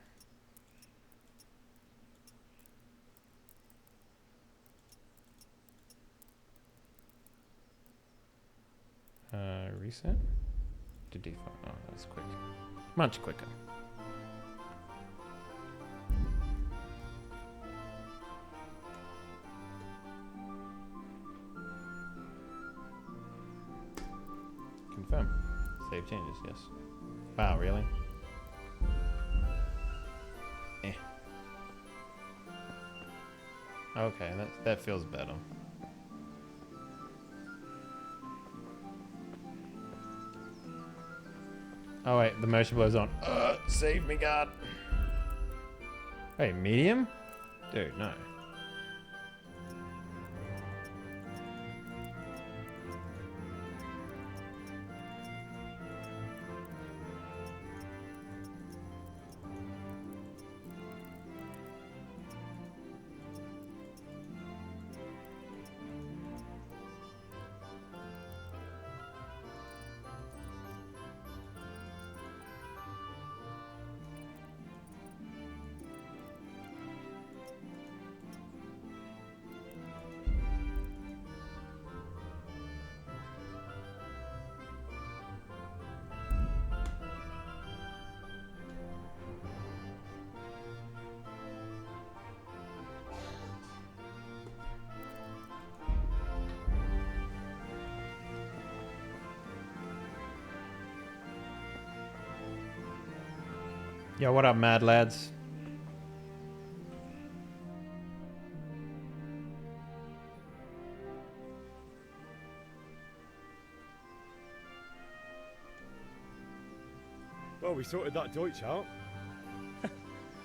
Reset to default. Oh, that's quick. Much quicker. Confirm. Save changes, yes. Wow, really? Eh. Okay, that feels better. Oh wait, the motion blur's on. Save me, God. Wait, medium? Dude, no. Yo, what up, mad lads? Well, we sorted that Deutsch out.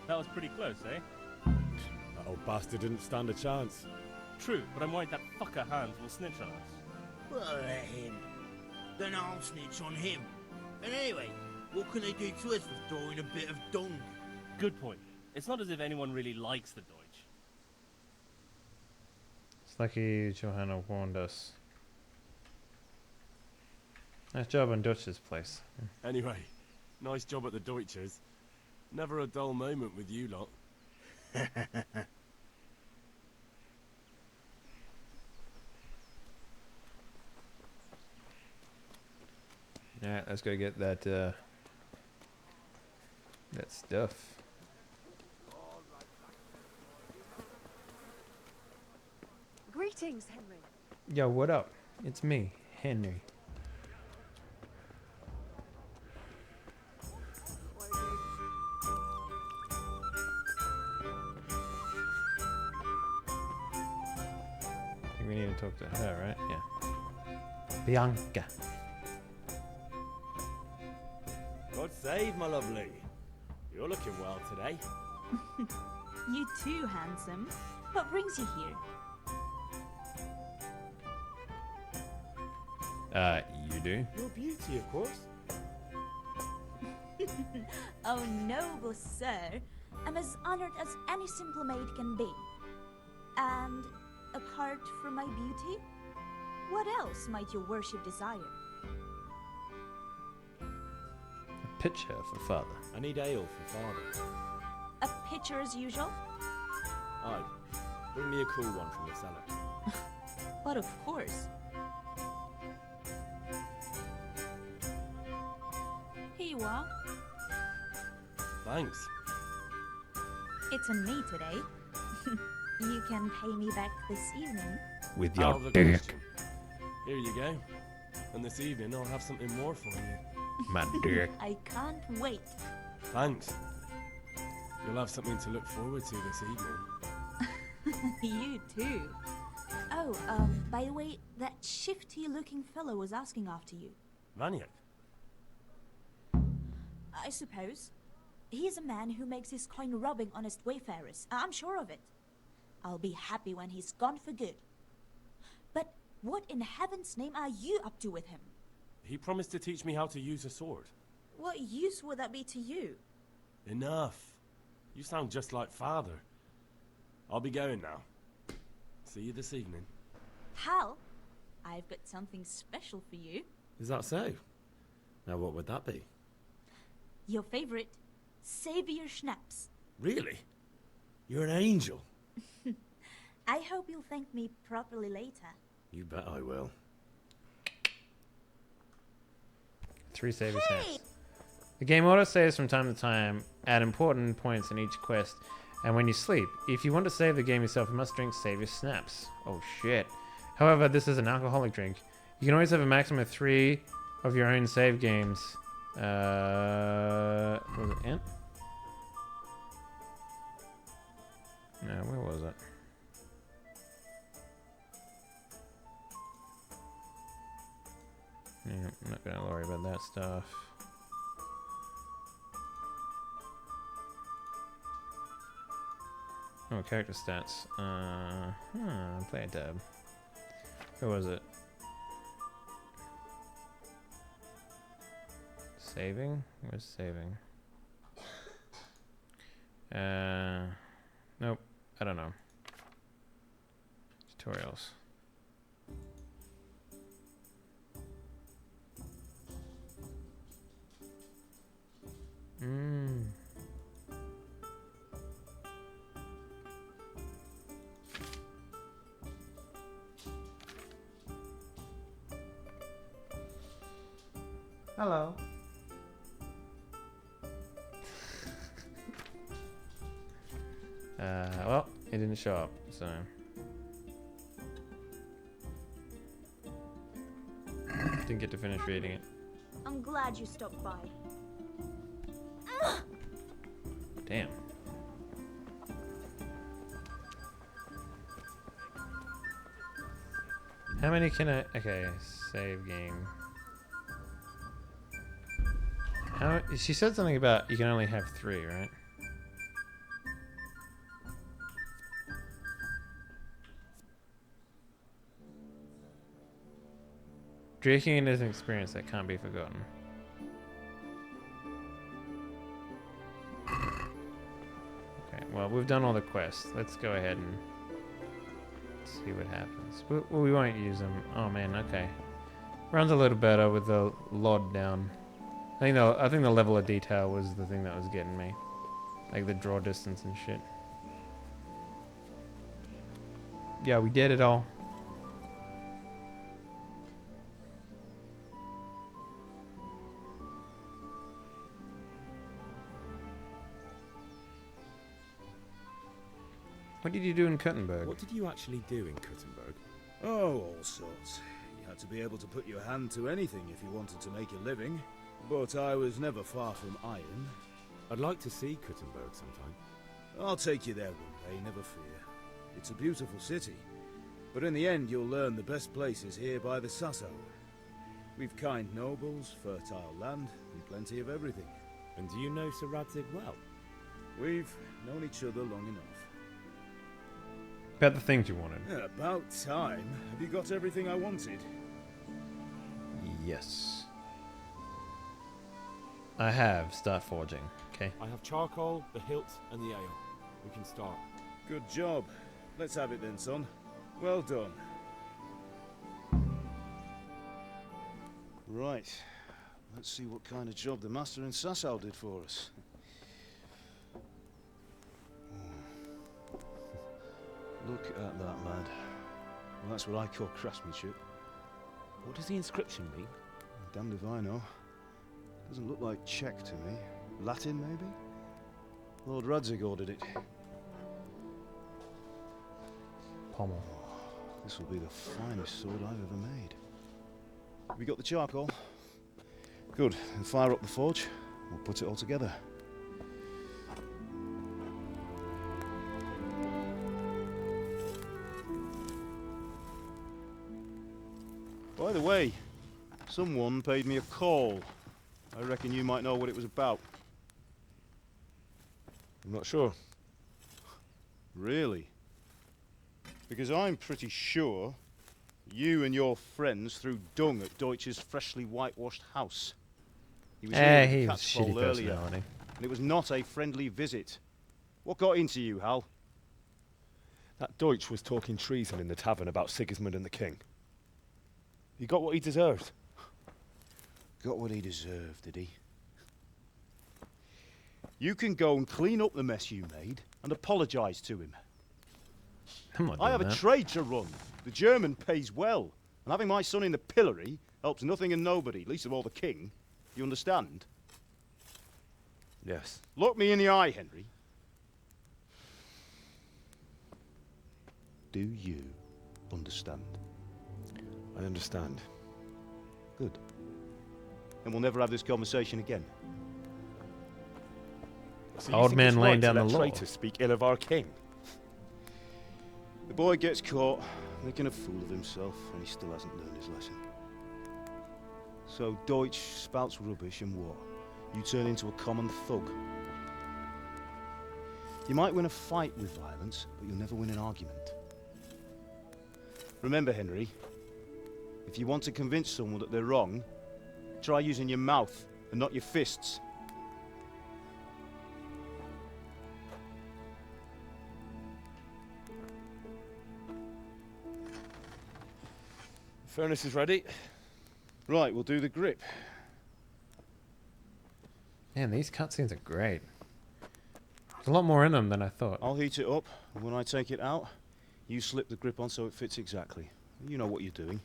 That was pretty close, eh? That old bastard didn't stand a chance. True, but I'm worried that fucker Hans will snitch on us. Well, let him. Then I'll snitch on him. And anyway, what can they do to us for throwing a bit of dung? Good point. It's not as if anyone really likes the Deutsch. It's lucky Johanna warned us. Nice job on Dutch's place. Anyway, nice job at the Deutschers. Never a dull moment with you lot. Alright, let's go get that that stuff. Greetings, Henry. Yo, what up? It's me, Henry. I think we need to talk to her, right? Yeah. Bianca. God save, my lovely. You're looking well today. You too, handsome. What brings you here? You do? Your beauty, of course. Oh, noble sir. I'm as honored as any simple maid can be. And apart from my beauty, what else might your worship desire? A pitcher for father. I need ale for father. A pitcher as usual? Aye. Bring me a cool one from the cellar. But of course. Here you are. Thanks. It's on me today. You can pay me back this evening. With Out your of the dick. question. Here you go. And this evening I'll have something more for you. My dick. I can't wait. Thanks. You'll have something to look forward to this evening. You too. Oh, by the way, that shifty-looking fellow was asking after you. Vaniak? I suppose. He is a man who makes his coin robbing honest wayfarers. I'm sure of it. I'll be happy when he's gone for good. But what in heaven's name are you up to with him? He promised to teach me how to use a sword. What use would that be to you? Enough. You sound just like Father. I'll be going now. See you this evening. Hal, I've got something special for you. Is that so? Now what would that be? Your favorite Savior Schnapps. Really? You're an angel. I hope you'll thank me properly later. You bet I will. 3 Savior Snaps. The game auto saves from time to time at important points in each quest, and when you sleep. If you want to save the game yourself, you must drink Savior Snaps. Oh shit. However, this is an alcoholic drink. You can always have a maximum of 3 of your own save games. Was it Ant? No, where was it? Yeah, I'm not gonna worry about that stuff. Oh, character stats. Play a tab. Where was it? Saving? Where's saving? Nope. I don't know. Tutorials. Hello. Well, it didn't show up, so. Didn't get to finish reading it. I'm glad you stopped by. Damn. How many can I... Okay, save game. How... She said something about you can only have 3, right? Drinking is an experience that can't be forgotten. Okay, well, we've done all the quests. Let's go ahead and see what happens. We won't use them. Oh man, okay. Runs a little better with the LOD down. I think the level of detail was the thing that was getting me. Like the draw distance and shit. Yeah, we did it all. What did you do in Kuttenberg? What did you actually do in Kuttenberg? Oh, all sorts. You had to be able to put your hand to anything if you wanted to make a living. But I was never far from iron. I'd like to see Kuttenberg sometime. I'll take you there one day, never fear. It's a beautiful city. But in the end, you'll learn the best places here by the Sasso. We've kind nobles, fertile land, and plenty of everything. And do you know Sir Radzig well? We've known each other long enough. About the things you wanted. Yeah, about time. Have you got everything I wanted? Yes. I have. Start forging. Okay. I have charcoal, the hilt, and the ale. We can start. Good job. Let's have it then, son. Well done. Right. Let's see what kind of job the master in Sasau did for us. Look at that, lad. Well, that's what I call craftsmanship. What does the inscription mean? Damned if I know. Doesn't look like Czech to me. Latin, maybe? Lord Radzig ordered it. Pommel. This will be the finest sword I've ever made. Have you got the charcoal? Good. Then fire up the forge. We'll put it all together. By the way, someone paid me a call. I reckon you might know what it was about. I'm not sure. Really? Because I'm pretty sure you and your friends threw dung at Deutsch's freshly whitewashed house. He was here he in was Catchpole shitty earlier, personality. and it was not a friendly visit. What got into you, Hal? That Deutsch was talking treason in the tavern about Sigismund and the king. He got what he deserved. Got what he deserved, did he? You can go and clean up the mess you made and apologise to him. I'm not I doing have a that. trade to run. The German pays well, and having my son in the pillory helps nothing and nobody, least of all the king. You understand? Yes. Look me in the eye, Henry. Do you understand? I understand. Good. Then we'll never have this conversation again. So you Old think man it's laying right down to the let law. traitors speak ill of our king? The boy gets caught, making a fool of himself, and he still hasn't learned his lesson. So Deutsch spouts rubbish, and what? You turn into a common thug. You might win a fight with violence, but you'll never win an argument. Remember, Henry, if you want to convince someone that they're wrong, try using your mouth and not your fists. Furnace is ready. Right, we'll do the grip. Man, these cutscenes are great. There's a lot more in them than I thought. I'll heat it up, and when I take it out, you slip the grip on so it fits exactly. You know what you're doing.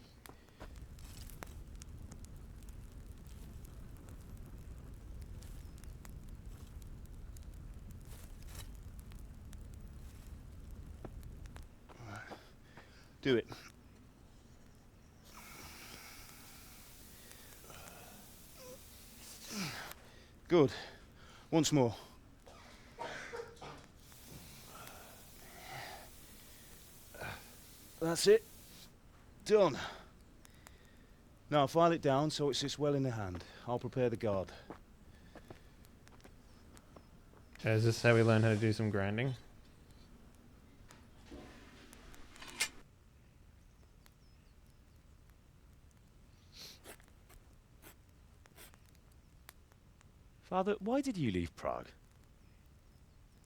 Do it. Good. Once more. That's it. Done. Now file it down so it sits well in the hand. I'll prepare the guard. Is this how we learn how to do some grinding? Father, why did you leave Prague?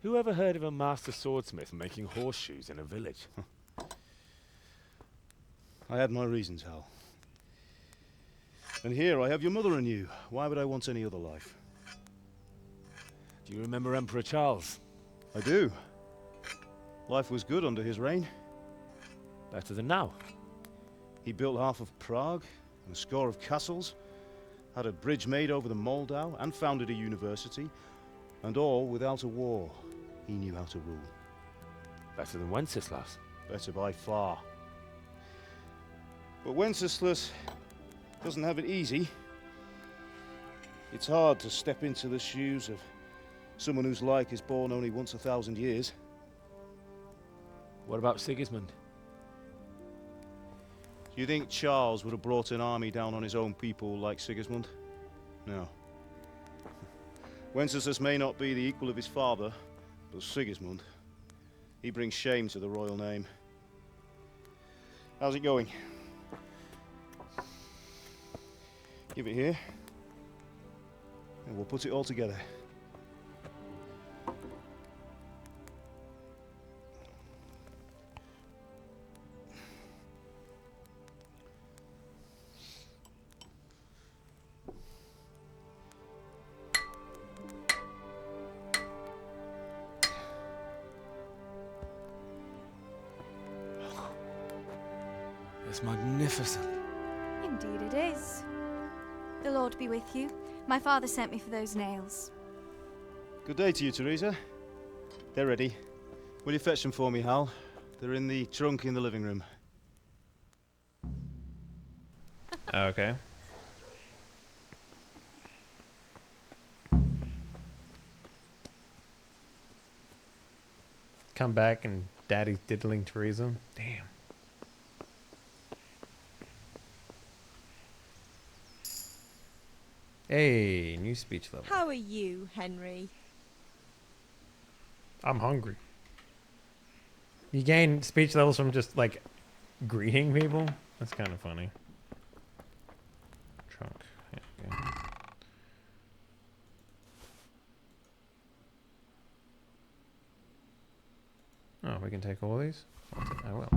Who ever heard of a master swordsmith making horseshoes in a village? I had my reasons, Hal. And here I have your mother and you. Why would I want any other life? Do you remember Emperor Charles? I do. Life was good under his reign. Better than now. He built half of Prague and a score of castles, had a bridge made over the Moldau, and founded a university, and all without a war. He knew how to rule. Better than Wenceslas. Better by far. But Wenceslas doesn't have it easy. It's hard to step into the shoes of someone whose like is born only once 1,000 years. What about Sigismund? Do you think Charles would have brought an army down on his own people like Sigismund? No. Wenceslas may not be the equal of his father, but Sigismund, he brings shame to the royal name. How's it going? Give it here, and we'll put it all together. It's magnificent. Indeed it is. The Lord be with you. My father sent me for those nails. Good day to you, Teresa. They're ready. Will you fetch them for me, Hal? They're in the trunk in the living room. Okay. Come back and Daddy's diddling Teresa. Damn. Hey, new speech level. How are you, Henry? I'm hungry. You gain speech levels from just like greeting people? That's kind of funny. Trunk. Yeah, yeah. we can take all these? I will.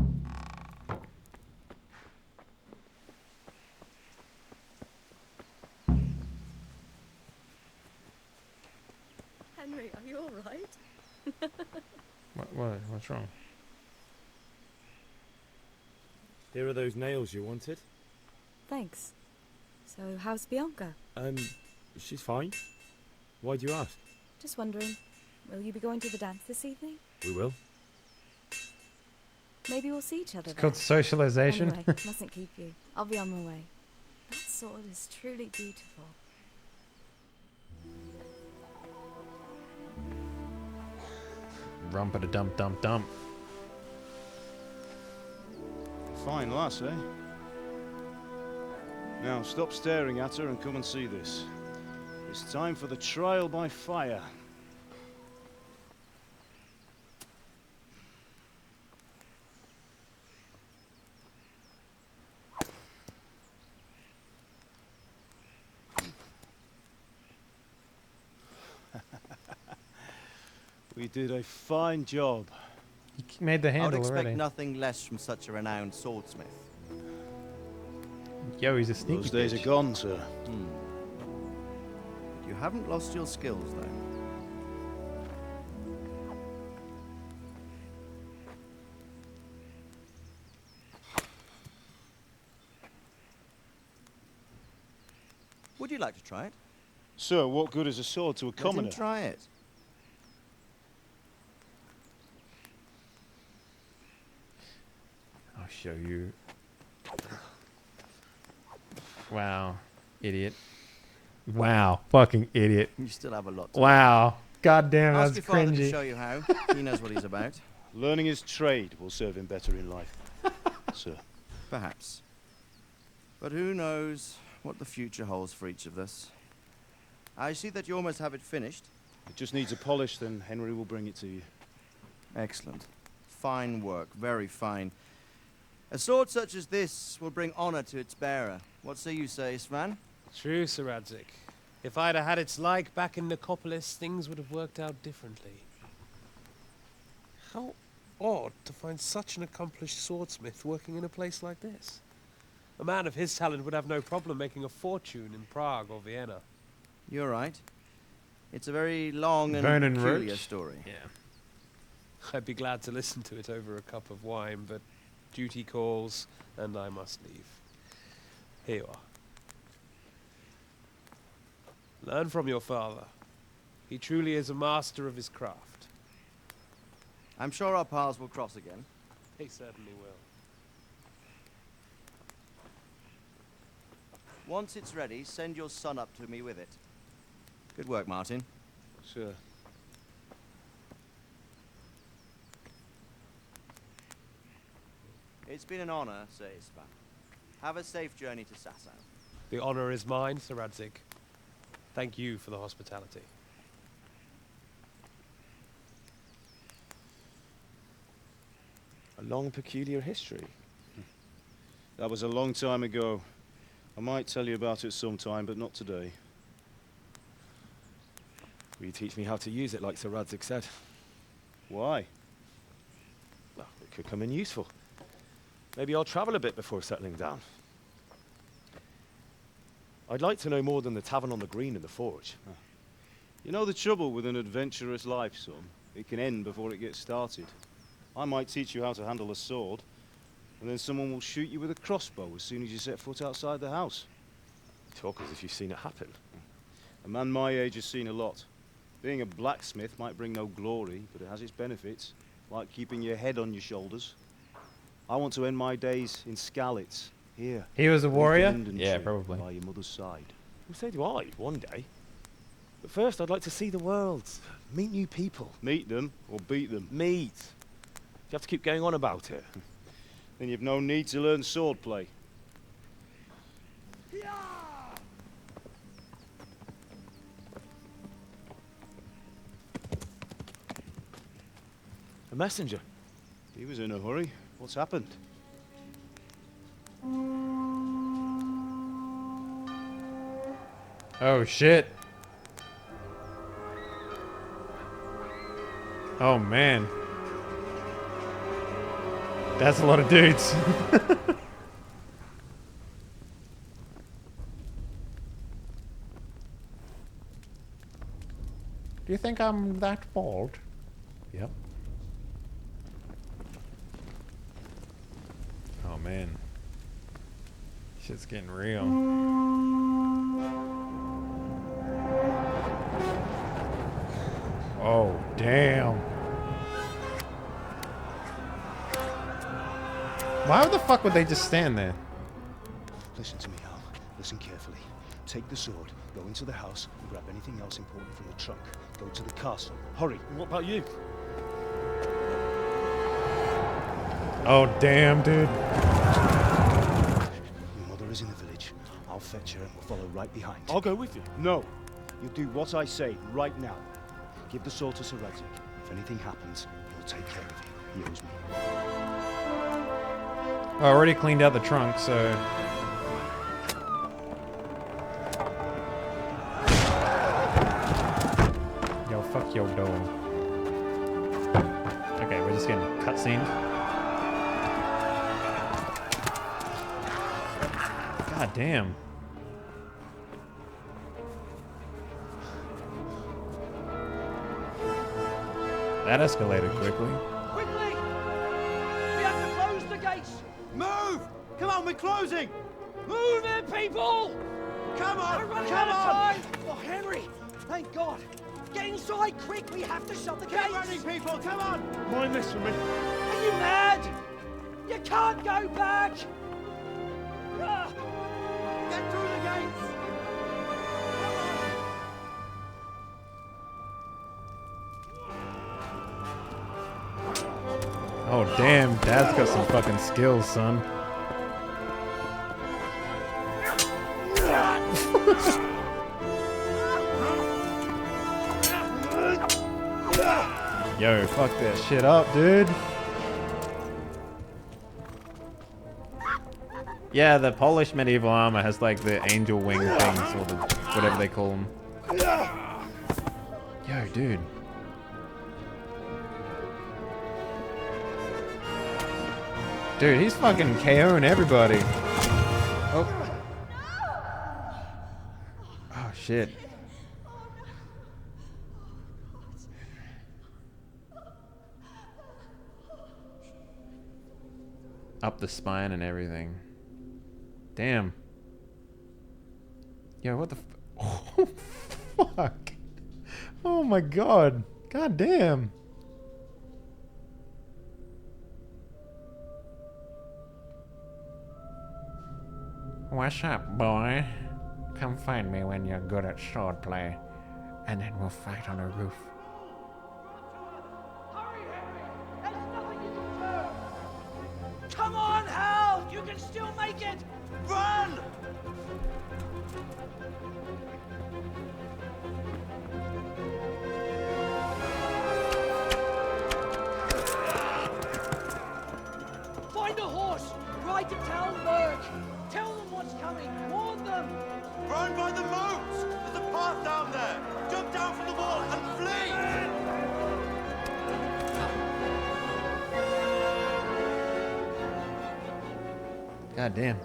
Henry, are you alright? What's wrong? Here are those nails you wanted. Thanks. So, how's Bianca? She's fine. Why do you ask? Just wondering, will you be going to the dance this evening? We will. Maybe we'll see each other It's called socialization. Anyway, mustn't keep you. I'll be on my way. That sword is truly beautiful. Rumpa-da-dump-dump-dump. Fine lass, eh? Now stop staring at her and come and see this. It's time for the trial by fire. We did a fine job. You made the I would handle expect already. nothing less from such a renowned swordsmith. Yo, he's a sneaky Those days bitch. are gone, sir. You haven't lost your skills, though. Would you like to try it? Sir, what good is a sword to a commoner? Let him try it. I'll show you. Wow, idiot. Wow, fucking idiot. You still have a lot to Wow. God damn, Ask that's your father to cringy. show you how. He knows what he's about. Learning his trade will serve him better in life, sir. Perhaps. But who knows what the future holds for each of us. I see that you almost have it finished. It just needs a polish, then Henry will bring it to you. Excellent. Fine work, very fine. A sword such as this will bring honor to its bearer. What say you, Svan? True, Sir Radzik. If I'd have had its like back in Nicopolis, things would have worked out differently. How odd to find such an accomplished swordsmith working in a place like this. A man of his talent would have no problem making a fortune in Prague or Vienna. You're right. It's a very long and Vernon peculiar Roach? story. Yeah. I'd be glad to listen to it over a cup of wine, but duty calls, and I must leave. Here you are. Learn from your father. He truly is a master of his craft. I'm sure our paths will cross again. He certainly will. Once it's ready, send your son up to me with it. Good work, Martin. Sir. It's been an honor, Sir Ispan. Have a safe journey to Sasau. The honor is mine, Sir Radzik. Thank you for the hospitality. A long, peculiar history. That was a long time ago. I might tell you about it sometime, but not today. Will you teach me how to use it like Sir Radzik said? Why? Well, it could come in useful. Maybe I'll travel a bit before settling down. I'd like to know more than the tavern on the green and the forge. You know the trouble with an adventurous life, son? It can end before it gets started. I might teach you how to handle a sword, and then someone will shoot you with a crossbow as soon as you set foot outside the house. Talk as if you've seen it happen. A man my age has seen a lot. Being a blacksmith might bring no glory, but it has its benefits, like keeping your head on your shoulders. I want to end my days in Skalitz, here. He was a warrior? with the Linden Yeah, tree probably. By your mother's side. Well, so do I, one day. But first, I'd like to see the world, meet new people. Meet them, or beat them. Meet. You have to keep going on about it. Then you've no need to learn swordplay. A messenger. He was in a hurry. What's happened? Oh shit. Oh man. That's a lot of dudes. Do you think I'm that bald? Yep. Oh man. Shit's getting real. Oh, damn. Why the fuck would they just stand there? Listen to me, Hal. Listen carefully. Take the sword, go into the house, and grab anything else important from the trunk. Go to the castle. Hurry. And what about you? Oh, damn, dude. Your mother is in the village. I'll fetch her and we'll follow right behind. I'll go with you. No. You'll do what I say right now. Give the sword to Sir Radzik. If anything happens, he'll take care of you. He owes me. I already cleaned out the trunk, so... Yo, fuck your door. Okay, we're just getting cutscene. God damn. That escalated quickly. Quickly! We have to close the gates! Move! Come on, we're closing! Move it, people! Come on! We're running out of time! Oh, Henry! Thank God! Get inside, quick! We have to shut the gates! Get running, people! Come on! Mind this for me. Are you mad? You can't go back! Ah! Get through the gates! Oh damn, Dad's got some fucking skills, son. Yo, fuck that shit up, dude. Yeah, the polished medieval armor has like the angel wing things, or the whatever they call them. Yo, dude. Dude, he's fucking KOing everybody. Oh. Oh, shit. Up the spine and everything. Damn. Yo, what the oh, fuck. Oh my god. God damn. What's up, boy? Come find me when you're good at swordplay, and then we'll fight on a roof. Come on, Hal! You can still make it! Run! Find a horse! Ride to Talberg! Tell them what's coming! Warn them! Run by the moat! There's a path down there! Jump down from the wall and flee! God damn.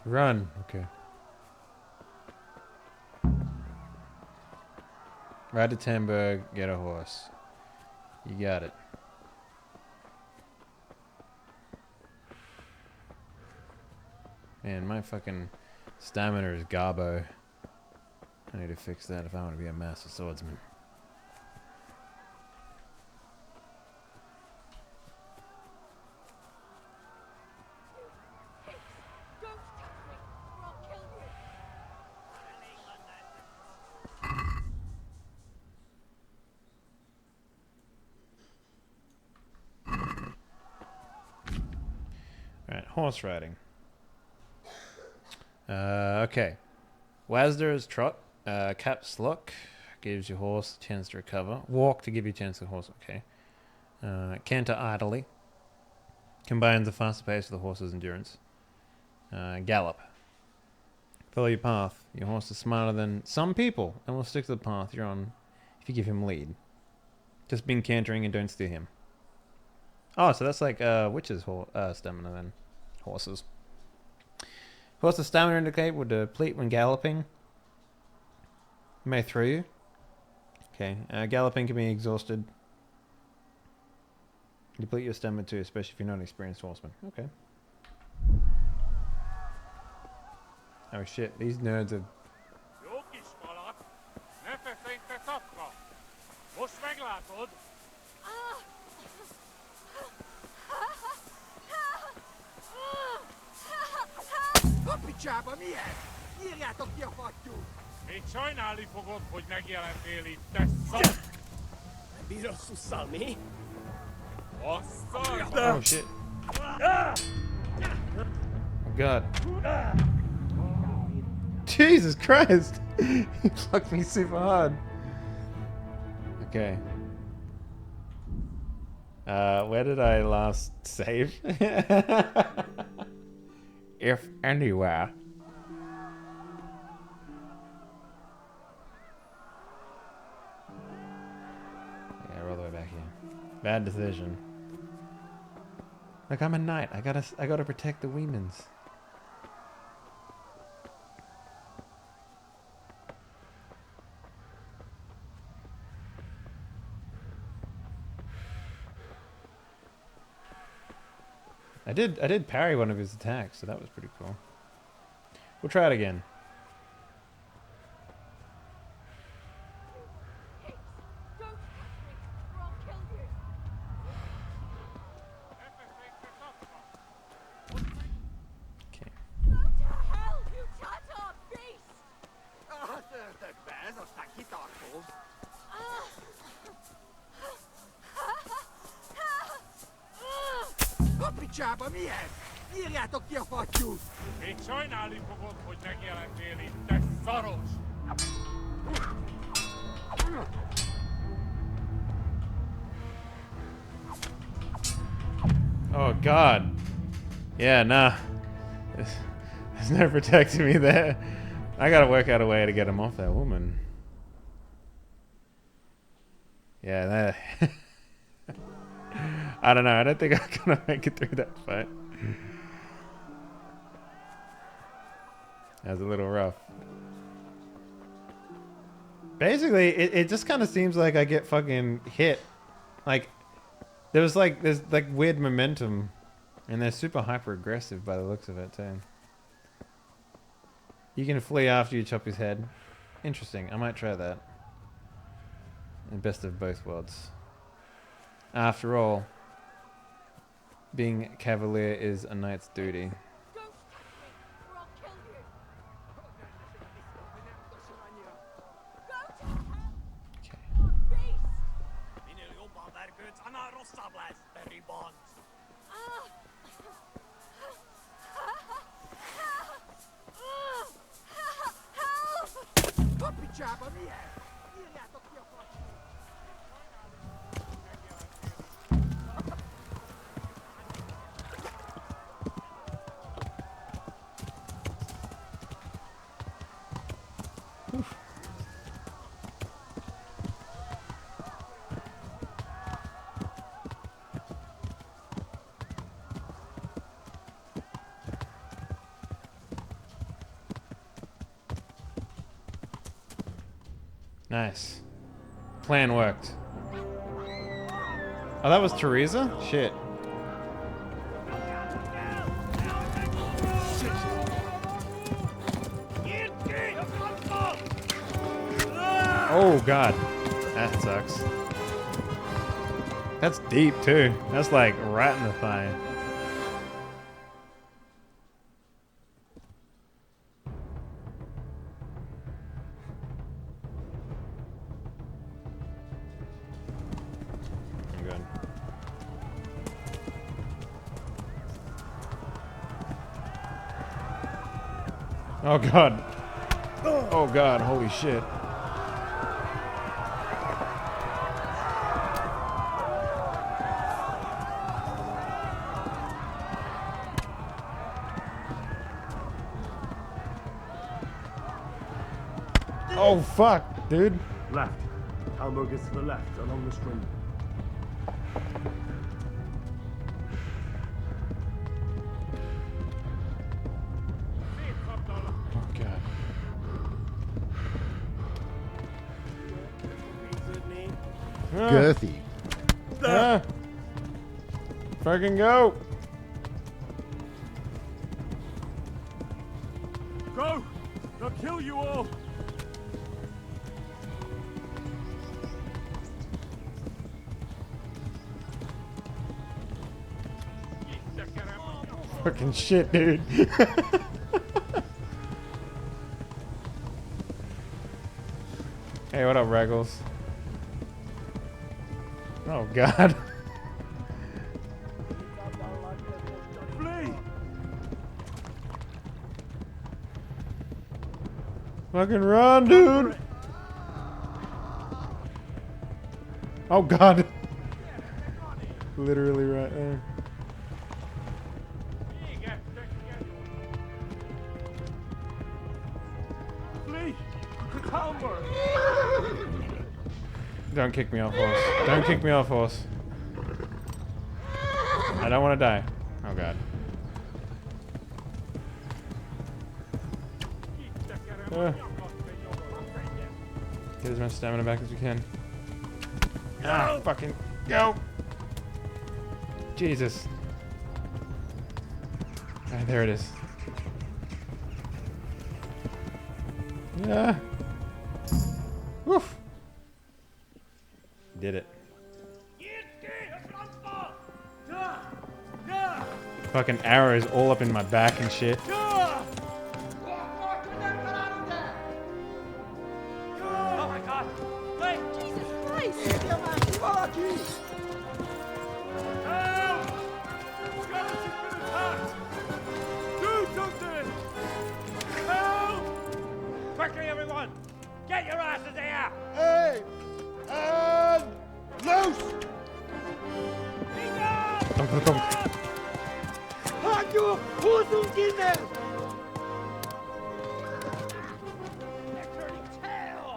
Run. Okay. Ride to Tamberg, get a horse. You got it. Man, my fucking stamina is garbo. I need to fix that if I want to be a master swordsman. Alright, horse riding. Okay. Wasder is trot. Caps lock gives your horse a chance to recover. Walk to give you a chance to horse. Okay. Canter idly combines the faster pace with the horse's endurance. Gallop. Follow your path. Your horse is smarter than some people and will stick to the path you're on if you give him lead. Just been cantering and don't steer him. Oh, so that's like witch's stamina then. Horses. Horse's stamina indicate will deplete when galloping. May throw you. Okay. Galloping can be exhausted. Deplete your stamina too, especially if you're not an experienced horseman. Okay. Oh shit, these nerds are... Picsába milyen? Írjátok ki a fattyút! Még sajnálni fogod, hogy megjelentél itt, te szar! Nem bírod szusszalni? Asszony! Oh shit. Oh god. Jesus Christ! He fucked me super hard. Okay. Where did I last save? If anywhere. Yeah, we're all the way back here. Bad decision. Look, I'm a knight. I gotta protect the women's. I did parry one of his attacks, so that was pretty cool. We'll try it again. Okay. Picsába milyen? Írjátok ki a fattyút! Még sajnálni fogod, hogy megjelentél itt, te szaros! Oh god. Yeah, nah. There's no protecting me there. I gotta work out a way to get him off that woman. Yeah, that... I don't know. I don't think I'm gonna make it through that fight. That was a little rough. Basically, it just kind of seems like I get fucking hit. Like, there's like weird momentum, and they're super hyper aggressive by the looks of it too. You can flee after you chop his head. Interesting. I might try that. And best of both worlds. After all, being cavalier is a knight's duty. Nice. Plan worked. Oh, that was Teresa? Shit. Oh god. That sucks. That's deep too. That's like right in the thigh. Oh god. Oh god, holy shit. Oh fuck, dude. Left. Elmo gets to the left, along the string. Oh god. Girthy. Ah. Fucking go. Go! They'll kill you all! Fucking shit, dude. Hey, what up, Raggles? Oh god. Flee! Fucking run, dude. Oh god. Literally right there. Flee! To Talbot! Don't kick me off horse. Don't kick me off horse. I don't want to die. Oh god. Get as much stamina back as we can. Ah, fucking go! Jesus. Alright, there it is. Yeah. Woof. Did it. Fucking arrows all up in my back and shit. Oh my god! Wait! Jesus Christ! Do something! Help! Quickly, everyone! Get your asses here! Hey! And loose! Hajo, who's in there? They're turning tail!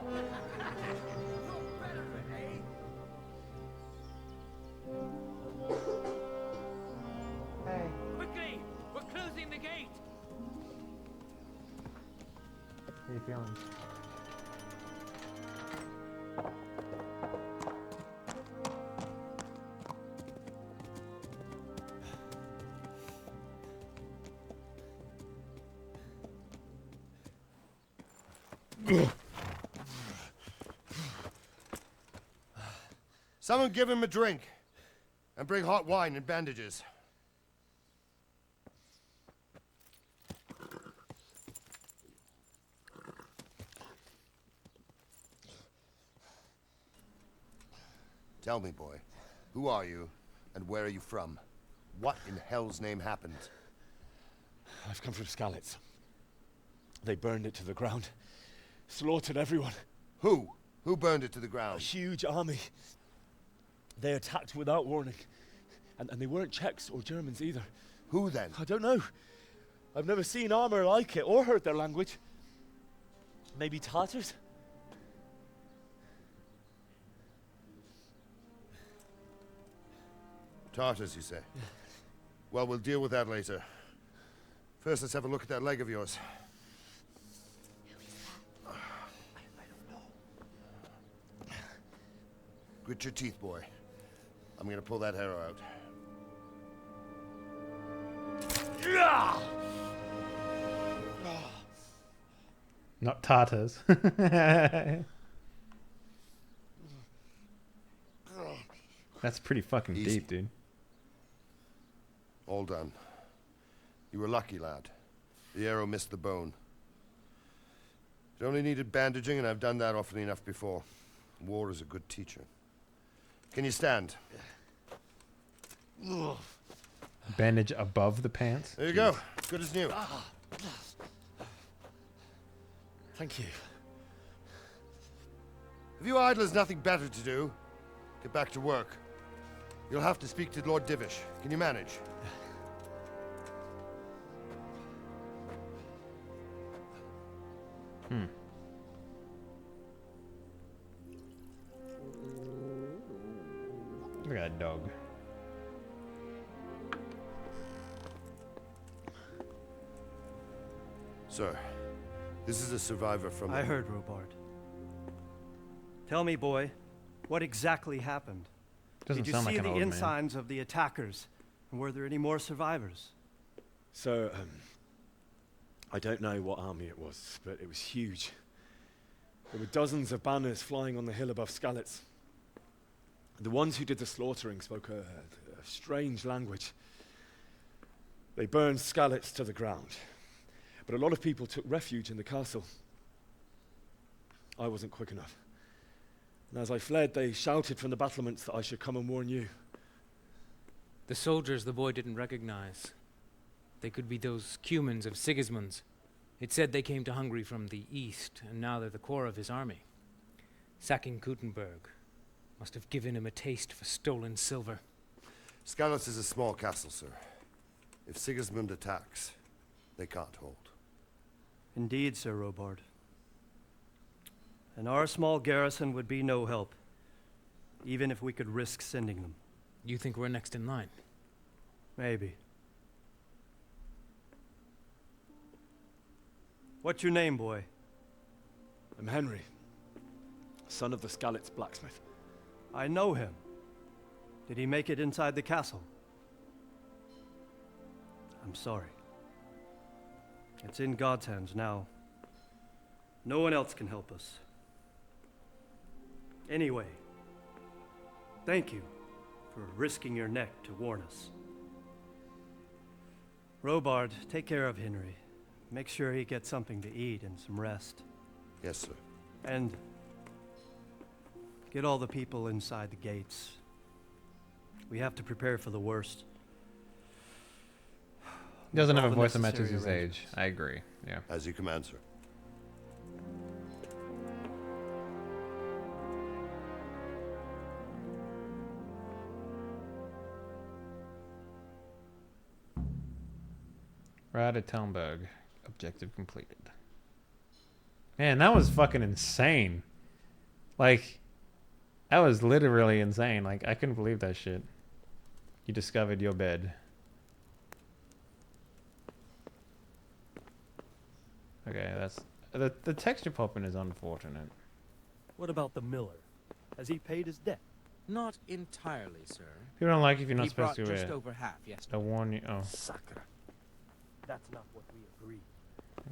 Hey. Quickly! We're closing the gate! How you feeling? Someone give him a drink. And bring hot wine and bandages. Tell me, boy, who are you and where are you from? What in hell's name happened? I've come from Skalitz. They burned it to the ground. Slaughtered everyone. Who? Who burned it to the ground? A huge army. They attacked without warning. And they weren't Czechs or Germans either. Who then? I don't know. I've never seen armor like it or heard their language. Maybe Tatars? Tartars, you say? Well, we'll deal with that later. First, let's have a look at that leg of yours. Grit your teeth, boy. I'm gonna pull that arrow out. Not Tartars. That's pretty fucking Easy. deep, dude. All done. You were lucky, lad. The arrow missed the bone. It only needed bandaging, and I've done that often enough before. War is a good teacher. Can you stand? Bandage above the pants? There you go. Good as new. Thank you. If you idlers nothing better to do, get back to work. You'll have to speak to Lord Divish. Can you manage? Look at that dog. Sir, this is a survivor from... I heard, Robard. Tell me, boy, what exactly happened? Doesn't Did you sound see like an the old man. ensigns of the attackers? And were there any more survivors? So, I don't know what army it was, but it was huge. There were dozens of banners flying on the hill above Skalitz. The ones who did the slaughtering spoke a strange language. They burned Skalitz to the ground, but a lot of people took refuge in the castle. I wasn't quick enough. And as I fled, they shouted from the battlements that I should come and warn you. The soldiers the boy didn't recognize. They could be those Cumans of Sigismund's. It said they came to Hungary from the east, and now they're the core of his army. Sacking Gutenberg must have given him a taste for stolen silver. Skalitz is a small castle, sir. If Sigismund attacks, they can't hold. Indeed, Sir Robard. And our small garrison would be no help, even if we could risk sending them. You think we're next in line? Maybe. What's your name, boy? I'm Henry, son of the Skalitz blacksmith. I know him. Did he make it inside the castle? I'm sorry. It's in God's hands now. No one else can help us. Anyway, thank you for risking your neck to warn us. Robard, take care of Henry. Make sure he gets something to eat and some rest. Yes, sir. And get all the people inside the gates. We have to prepare for the worst. He doesn't All have a the voice that matches necessary his arrangements. age. I agree. Yeah. As you command, sir. Ride to Talmberg. Objective completed. Man, that was fucking insane. Like, that was literally insane. Like, I couldn't believe that shit. You discovered your bed. Okay, that's... The texture popping is unfortunate. What about the miller? Has he paid his debt? Not entirely, sir. People don't like if you're not He supposed brought to just over half yesterday. I warn you. Oh. Sucker. That's not what we agreed.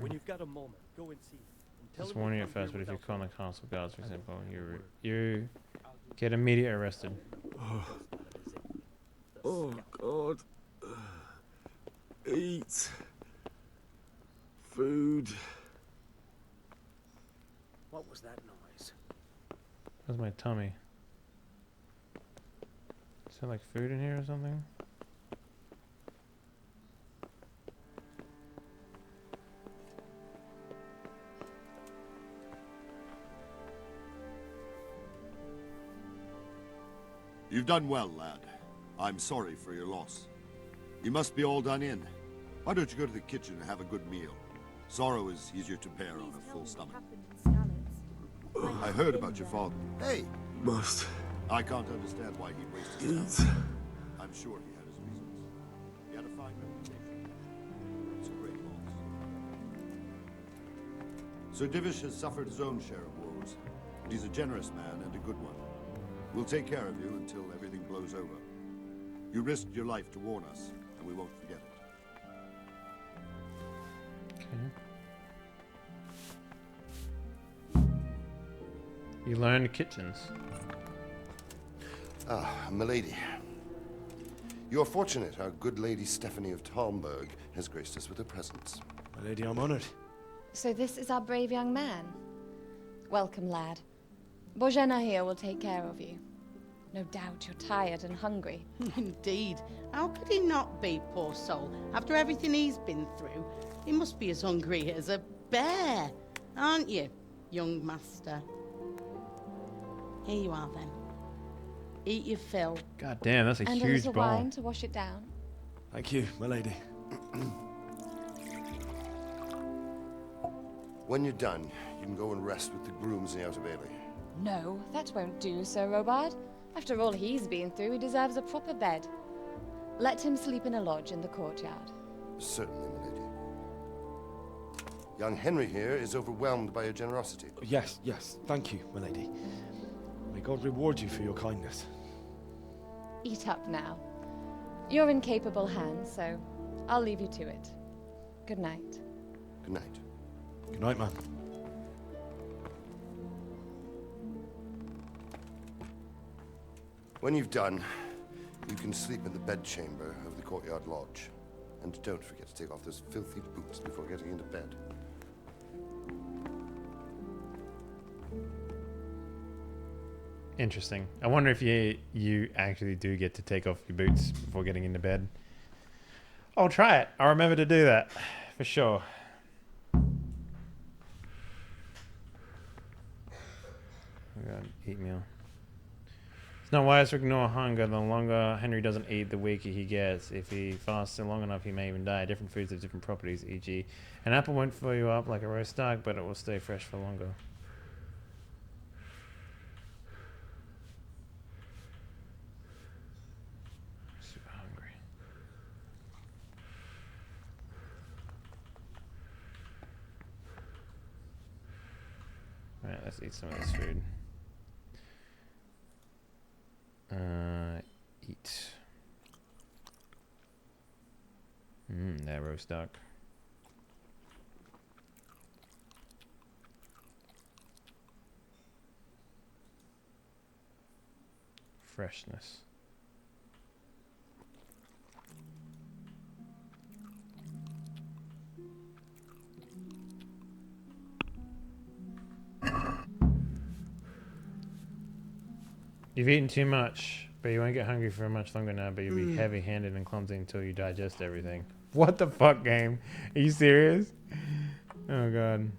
When you've got a moment, go and see. And tell Just him warn to you at come first, but here if you without call the castle guards, for example, you get immediately arrested. Oh, God. Eat. Food. What was that noise? That's my tummy. Is there like food in here or something? You've done well, lad. I'm sorry for your loss. You must be all done in. Why don't you go to the kitchen and have a good meal? Sorrow is easier to bear on a full stomach. I heard about your father. Hey! Must. I can't understand why he wasted his time. I'm sure he had his reasons. He had a fine reputation. It's a great loss. Sir Divish has suffered his own share of woes, but he's a generous man and a good one. We'll take care of you until everything blows over. You risked your life to warn us, and we won't forget it. Okay. You learned kitchens. Ah, milady. You're fortunate our good lady Stephanie of Talmberg has graced us with her presence. My lady, I'm honored. So this is our brave young man. Welcome, lad. Bozhena here will take care of you. No doubt you're tired and hungry. Indeed. How could he not be, poor soul? After everything he's been through, he must be as hungry as a bear. aren't you, young master? Here you are, then. Eat your fill. God damn, that's a And huge a little ball. wine to wash it down. Thank you, my lady. When you're done, you can go and rest with the grooms in the Outer Bailey. No, that won't do, Sir Robard. After all he's been through, he deserves a proper bed. Let him sleep in a lodge in the courtyard. Certainly, my lady. Young Henry here is overwhelmed by your generosity. Yes, yes. Thank you, my lady. May God reward you for your kindness. Eat up now. You're in capable hands, so I'll leave you to it. Good night. Good night. Good night, ma'am. When you've done, you can sleep in the bedchamber of the courtyard lodge. And don't forget to take off those filthy boots before getting into bed. Interesting. I wonder if you actually do get to take off your boots before getting into bed. I'll try it. I'll remember to do that for sure. We got eat meal. It's not wise to ignore hunger. The longer Henry doesn't eat, the weaker he gets. If he fasts long enough, he may even die. Different foods have different properties, e.g. an apple won't fill you up like a roast duck, but it will stay fresh for longer. Super hungry. Alright, let's eat some of this food. Eat. That roast duck. Freshness. You've eaten too much, but you won't get hungry for much longer now, but you'll be heavy-handed and clumsy until you digest everything. What the fuck, game? Are you serious? Oh, God.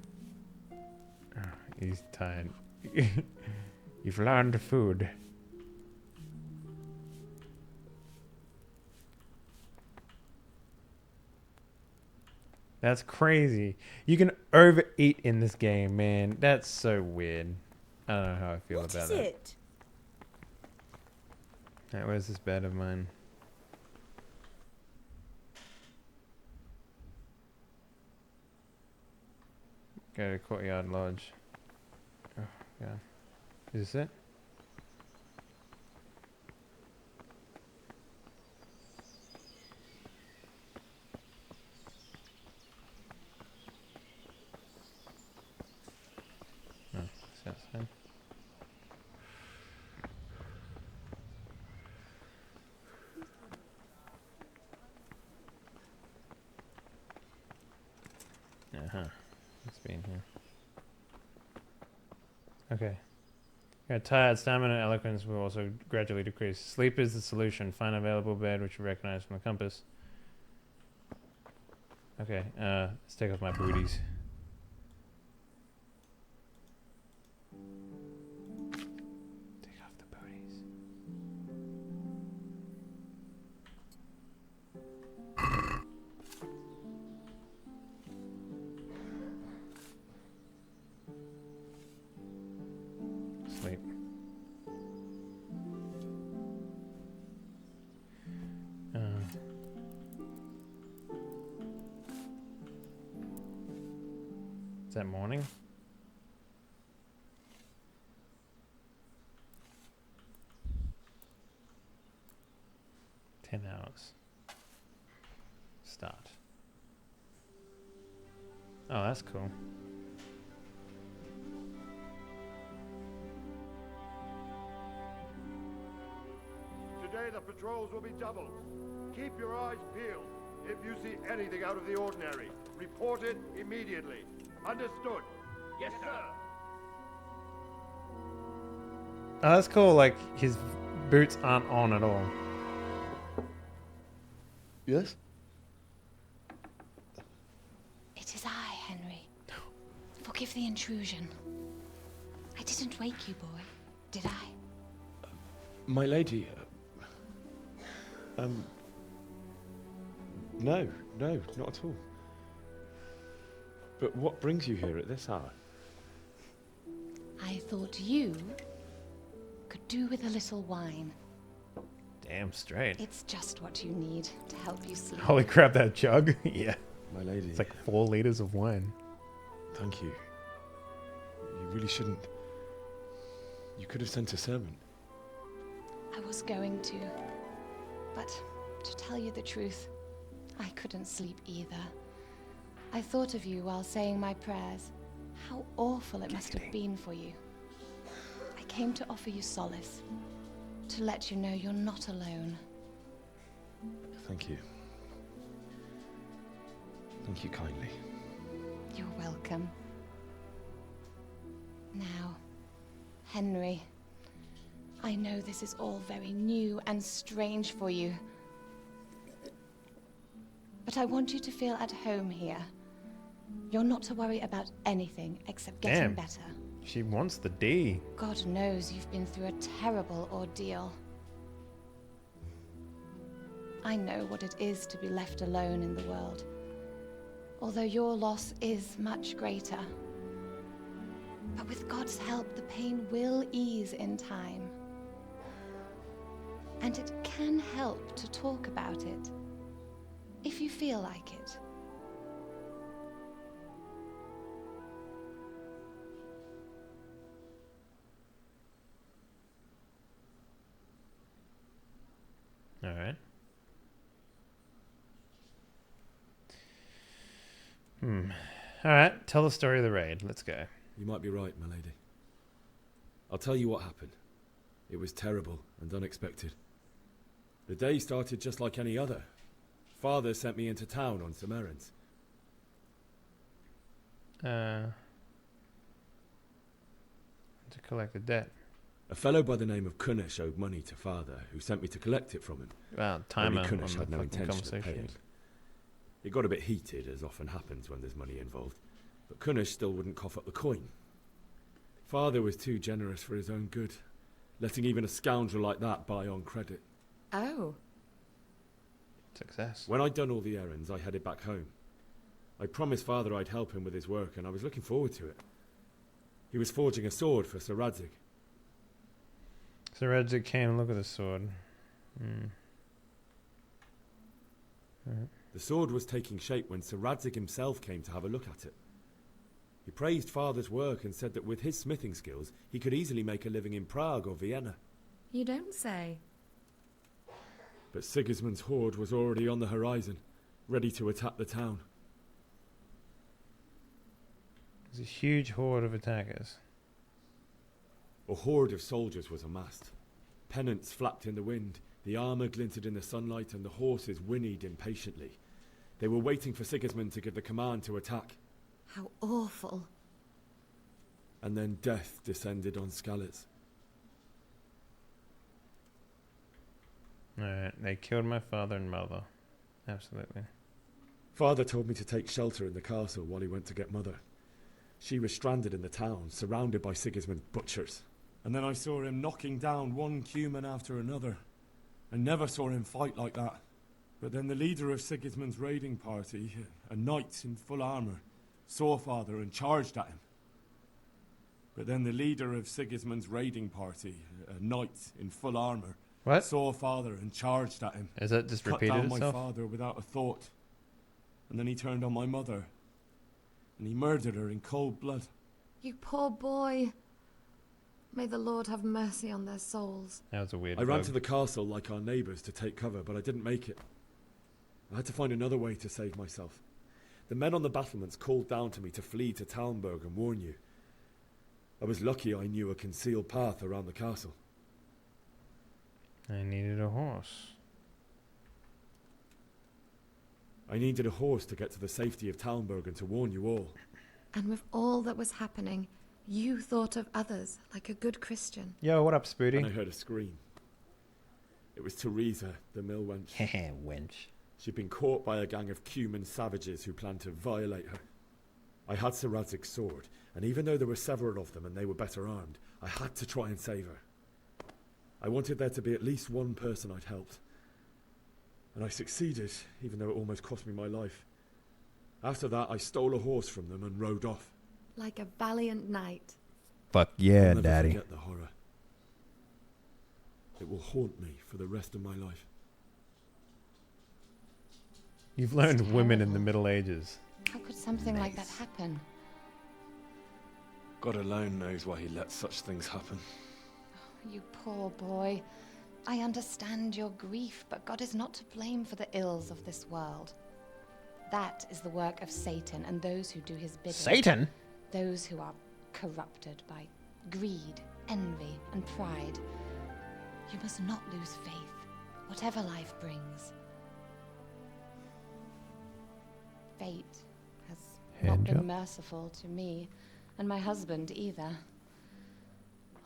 Oh, he's tired. You've learned food. That's crazy. You can overeat in this game, man. That's so weird. I don't know how I feel about that. What is it? Alright, where's this bed of mine? Go to Courtyard Lodge. Oh, God. Is this it? No, it's outside. It's been here. Okay. You're tired. Stamina and eloquence will also gradually decrease. Sleep is the solution. Find available bed which you recognize from the compass. Okay, let's take off my booties. Take off the booties. Sleep. Is that morning? $10. Start. Oh, that's cool. Today the patrols will be doubled. Keep your eyes peeled. If you see anything out of the ordinary, report it immediately. Understood? Yes, sir. Oh, that's cool. Like, his boots aren't on at all. Yes? It is I, Henry. Forgive the intrusion. I didn't wake you, boy, did I? My lady, no, not at all. But what brings you here at this hour? I thought you could do with a little wine. Damn straight. It's just what you need to help you sleep. Holy crap, that jug. Yeah. My lady. It's like 4 liters of wine. Thank you. You really shouldn't. You could have sent a servant. I was going to. But to tell you the truth, I couldn't sleep either. I thought of you while saying my prayers. How awful it must have been for you. I came to offer you solace. To let you know you're not alone. Thank you. Thank you kindly. You're welcome. Now, Henry, I know this is all very new and strange for you. But I want you to feel at home here. You're not to worry about anything except getting better. She wants the D. God knows you've been through a terrible ordeal. I know what it is to be left alone in the world, although your loss is much greater. But with God's help, the pain will ease in time. And it can help to talk about it, if you feel like it. All right. All right, tell the story of the raid. Let's go. You might be right, my lady. I'll tell you what happened. It was terrible and unexpected. The day started just like any other. Father sent me into town on some errands. To collect the debt. A fellow by the name of Kunnish owed money to Father, who sent me to collect it from him. Wow, timer Only Kunnish on had the no fucking intention of paying. conversation. It got a bit heated, as often happens when there's money involved, but Kunnish still wouldn't cough up the coin. Father was too generous for his own good, letting even a scoundrel like that buy on credit. Oh. Success. When I'd done all the errands, I headed back home. I promised Father I'd help him with his work, and I was looking forward to it. He was forging a sword for Sir Radzig. Sir Radzig came and look at the sword. Right. The sword was taking shape when Sir Radzig himself came to have a look at it. He praised Father's work and said that with his smithing skills, he could easily make a living in Prague or Vienna. You don't say. But Sigismund's horde was already on the horizon, ready to attack the town. There's a huge horde of attackers. A horde of soldiers was amassed. Pennants flapped in the wind, the armour glinted in the sunlight, and the horses whinnied impatiently. They were waiting for Sigismund to give the command to attack. How awful. And then death descended on Skalitz. Alright, they killed my father and mother. Absolutely. Father told me to take shelter in the castle while he went to get Mother. She was stranded in the town, surrounded by Sigismund's butchers. And then I saw him knocking down one Cuman after another. I never saw him fight like that. But then the leader of Sigismund's raiding party, a knight in full armour, saw Father and charged at him. But then the leader of Sigismund's raiding party, a knight in full armour, saw Father and charged at him. Is that just repeated Cut down itself? my father without a thought. And then he turned on my mother. And he murdered her in cold blood. You poor boy. May the Lord have mercy on their souls. That was a weird I ran bug. to the castle like our neighbours to take cover, but I didn't make it. I had to find another way to save myself. The men on the battlements called down to me to flee to Talmberg and warn you. I was lucky I knew a concealed path around the castle. I needed a horse. I needed a horse to get to the safety of Talmberg and to warn you all. And with all that was happening, you thought of others like a good Christian. Yo, what up, Spooty? And I heard a scream. It was Teresa, the mill wench. Wench. She'd been caught by a gang of Cuman savages who planned to violate her. I had Sir Radzig's sword, and even though there were several of them and they were better armed, I had to try and save her. I wanted there to be at least one person I'd helped. And I succeeded, even though it almost cost me my life. After that, I stole a horse from them and rode off. Like a valiant knight. Fuck yeah, I'll never Daddy. forget the horror. It will haunt me for the rest of my life. You've learned women in the Middle Ages. How could something like that happen? God alone knows why he lets such things happen. You poor boy. I understand your grief, but God is not to blame for the ills of this world. That is the work of Satan and those who do his bidding. Satan? Those who are corrupted by greed, envy, and pride. You must not lose faith, whatever life brings. Fate has not been merciful to me, and my husband either.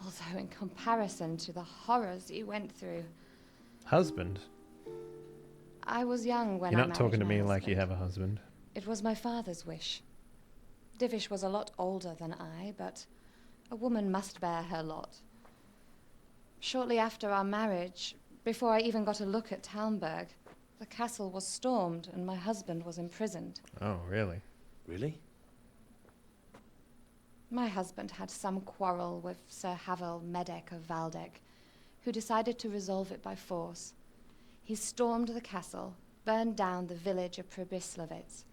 Although in comparison to the horrors you went through. Husband? I was young when I You're married not talking to my me husband. like you have a husband. It was my father's wish. Divish was a lot older than I, but a woman must bear her lot. Shortly after our marriage, before I even got a look at Talmberg, the castle was stormed and my husband was imprisoned. Oh, really? Really? My husband had some quarrel with Sir Havel Medek of Valdek, who decided to resolve it by force. He stormed the castle, burned down the village of Pribyslavitz,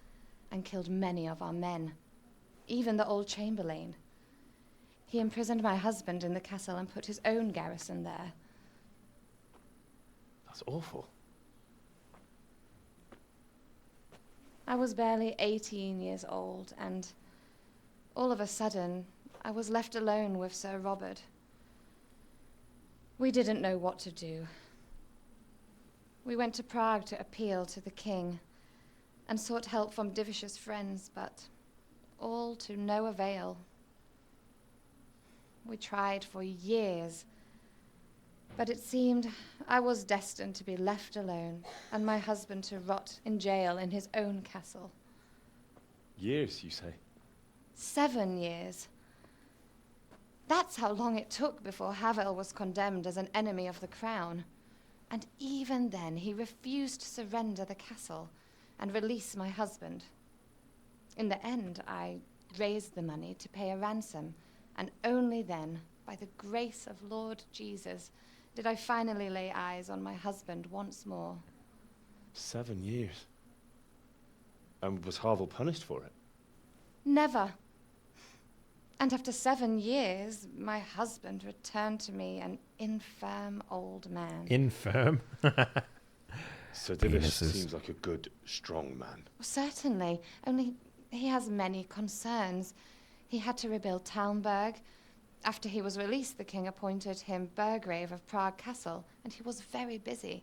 and killed many of our men, even the old chamberlain. He imprisoned my husband in the castle and put his own garrison there. That's awful. I was barely 18 years old, and all of a sudden, I was left alone with Sir Robert. We didn't know what to do. We went to Prague to appeal to the king and sought help from Divish's friends, but all to no avail. We tried for years, but it seemed I was destined to be left alone and my husband to rot in jail in his own castle. Years, you say? 7 years. That's how long it took before Havel was condemned as an enemy of the crown. And even then, he refused to surrender the castle and release my husband. In the end, I raised the money to pay a ransom, and only then, by the grace of Lord Jesus, did I finally lay eyes on my husband once more. 7 years. And was Havel punished for it? Never. And after 7 years, my husband returned to me an infirm old man. Infirm? Sir Divish seems like a good, strong man. Certainly, only he has many concerns. He had to rebuild Talmberg. After he was released, the king appointed him Burgrave of Prague Castle, and he was very busy.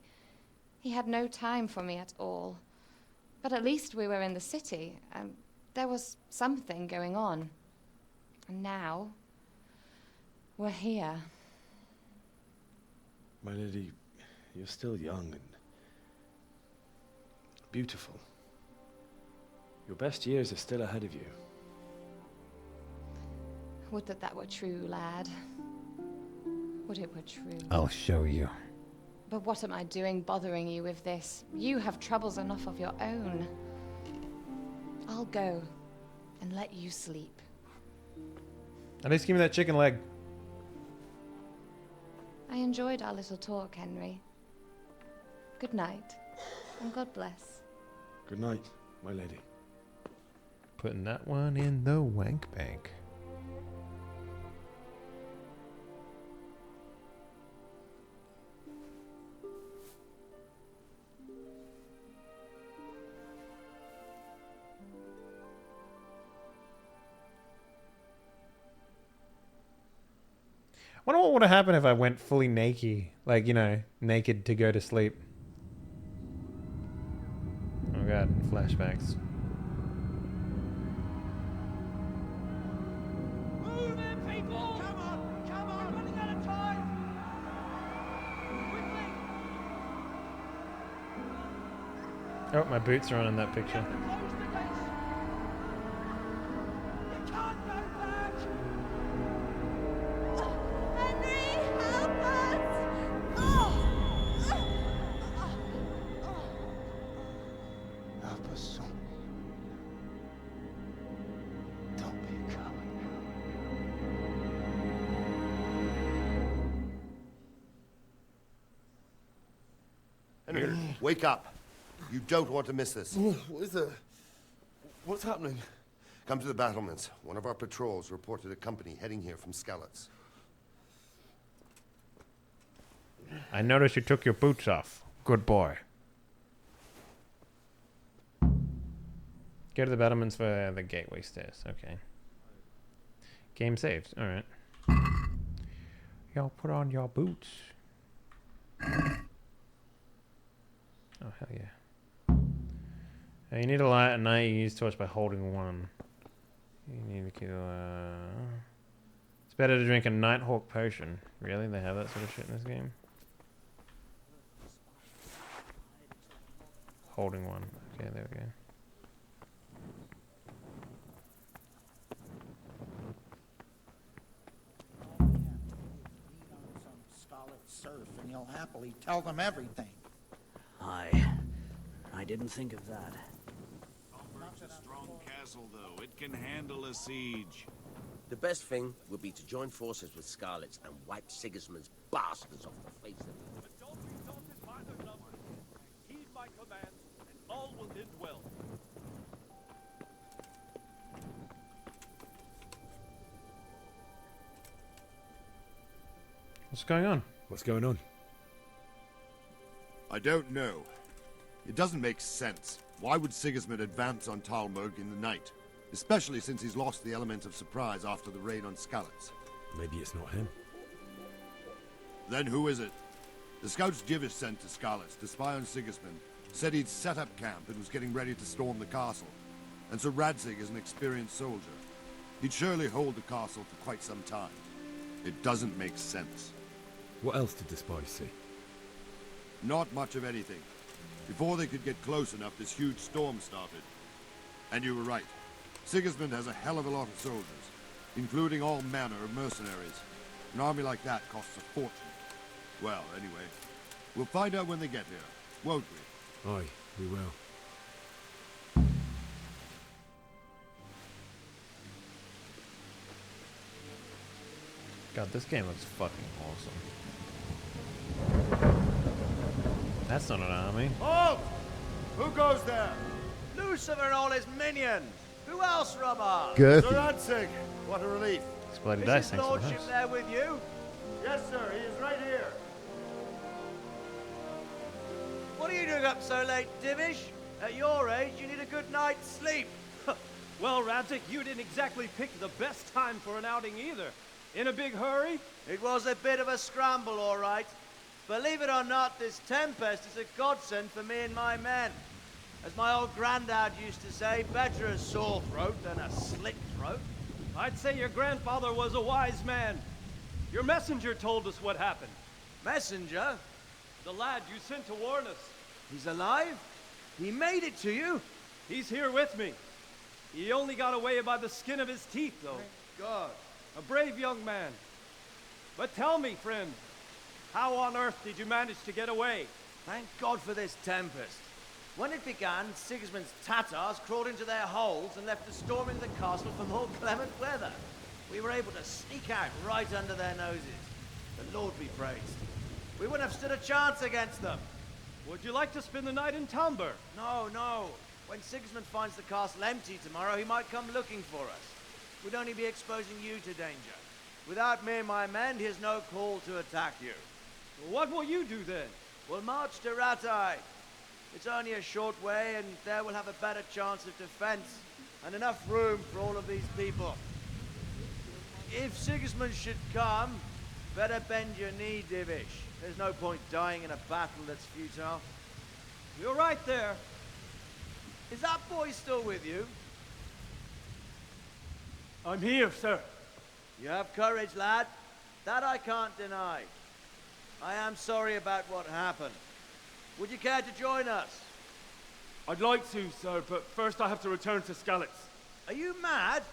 He had no time for me at all. But at least we were in the city, and there was something going on. And now, we're here. My lady, you're still young and beautiful. Your best years are still ahead of you. Would that that were true, lad. Would it were true. I'll show you. But what am I doing bothering you with this? You have troubles enough of your own. I'll go and let you sleep. At least give me that chicken leg. I enjoyed our little talk, Henry. Good night, and God bless. Good night, my lady. Putting that one in the wank bank. I wonder what would have happened if I went fully naked. Like, you know, naked to go to sleep. Oh god, flashbacks. Move in, people! Come on, come on! We're running out of time! Quickly! Oh, my boots are on in that picture. Here, wake up. You don't want to miss this. What is it? What's happening? Come to the battlements. One of our patrols reported a company heading here from Skalitz. I noticed you took your boots off. Good boy. Go to the battlements for the gateway stairs. Okay. Game saved. Alright. Y'all put on your boots. Oh, hell yeah. You need a light at night. You use torch by holding one. You need to kill... It's better to drink a Nighthawk potion. Really? They have that sort of shit in this game? Holding one. Okay, there we go. Surf, and you'll happily tell them everything. I didn't think of that. Talmberg's a strong castle, though. It can handle a siege. The best thing would be to join forces with Skalitz and wipe Sigismund's bastards off the face of the earth. Don't be daunted by their numbers. Heed my commands, and all will end well. What's going on? What's going on? I don't know. It doesn't make sense. Why would Sigismund advance on Talmberg in the night? Especially since he's lost the element of surprise after the raid on Skalitz. Maybe it's not him. Then who is it? The scouts Jivish sent to Skalitz to spy on Sigismund said he'd set up camp and was getting ready to storm the castle. And Sir Radzig is an experienced soldier. He'd surely hold the castle for quite some time. It doesn't make sense. What else did the spies see? Not much of anything. Before they could get close enough, this huge storm started. And you were right. Sigismund has a hell of a lot of soldiers, including all manner of mercenaries. An army like that costs a fortune. Well, anyway, we'll find out when they get here, won't we? Aye, we will. God, this game looks fucking awesome. That's not an army. Halt! Who goes there? Lucifer and all his minions. Who else, Robber? Girthy. Sir Radzig, what a relief. It's bloody Is dice, his thanks for the lordship house. there with you? Yes, sir, he is right here. What are you doing up so late, Divish? At your age, you need a good night's sleep. Well, Radzig, you didn't exactly pick the best time for an outing either. In a big hurry? It was a bit of a scramble, all right. Believe it or not, this tempest is a godsend for me and my men. As my old granddad used to say, better a sore throat than a slit throat. I'd say your grandfather was a wise man. Your messenger told us what happened. Messenger? The lad you sent to warn us. He's alive? He made it to you? He's here with me. He only got away by the skin of his teeth, though. Thank God. A brave young man. But tell me, friend, how on earth did you manage to get away? Thank God for this tempest. When it began, Sigismund's Tatars crawled into their holes and left us storming the castle for more clement weather. We were able to sneak out right under their noses. The Lord be praised. We wouldn't have stood a chance against them. Would you like to spend the night in Talmberg? No, no. When Sigismund finds the castle empty tomorrow, he might come looking for us. We'd only be exposing you to danger. Without me and my men, he has no call to attack you. What will you do then? We'll march to Ratai. It's only a short way, and there we'll have a better chance of defense and enough room for all of these people. If Sigismund should come, better bend your knee, Divish. There's no point dying in a battle that's futile. You're right there. Is that boy still with you? I'm here, sir. You have courage, lad. That I can't deny. I am sorry about what happened. Would you care to join us? I'd like to, sir, but first I have to return to Skalitz. Are you mad?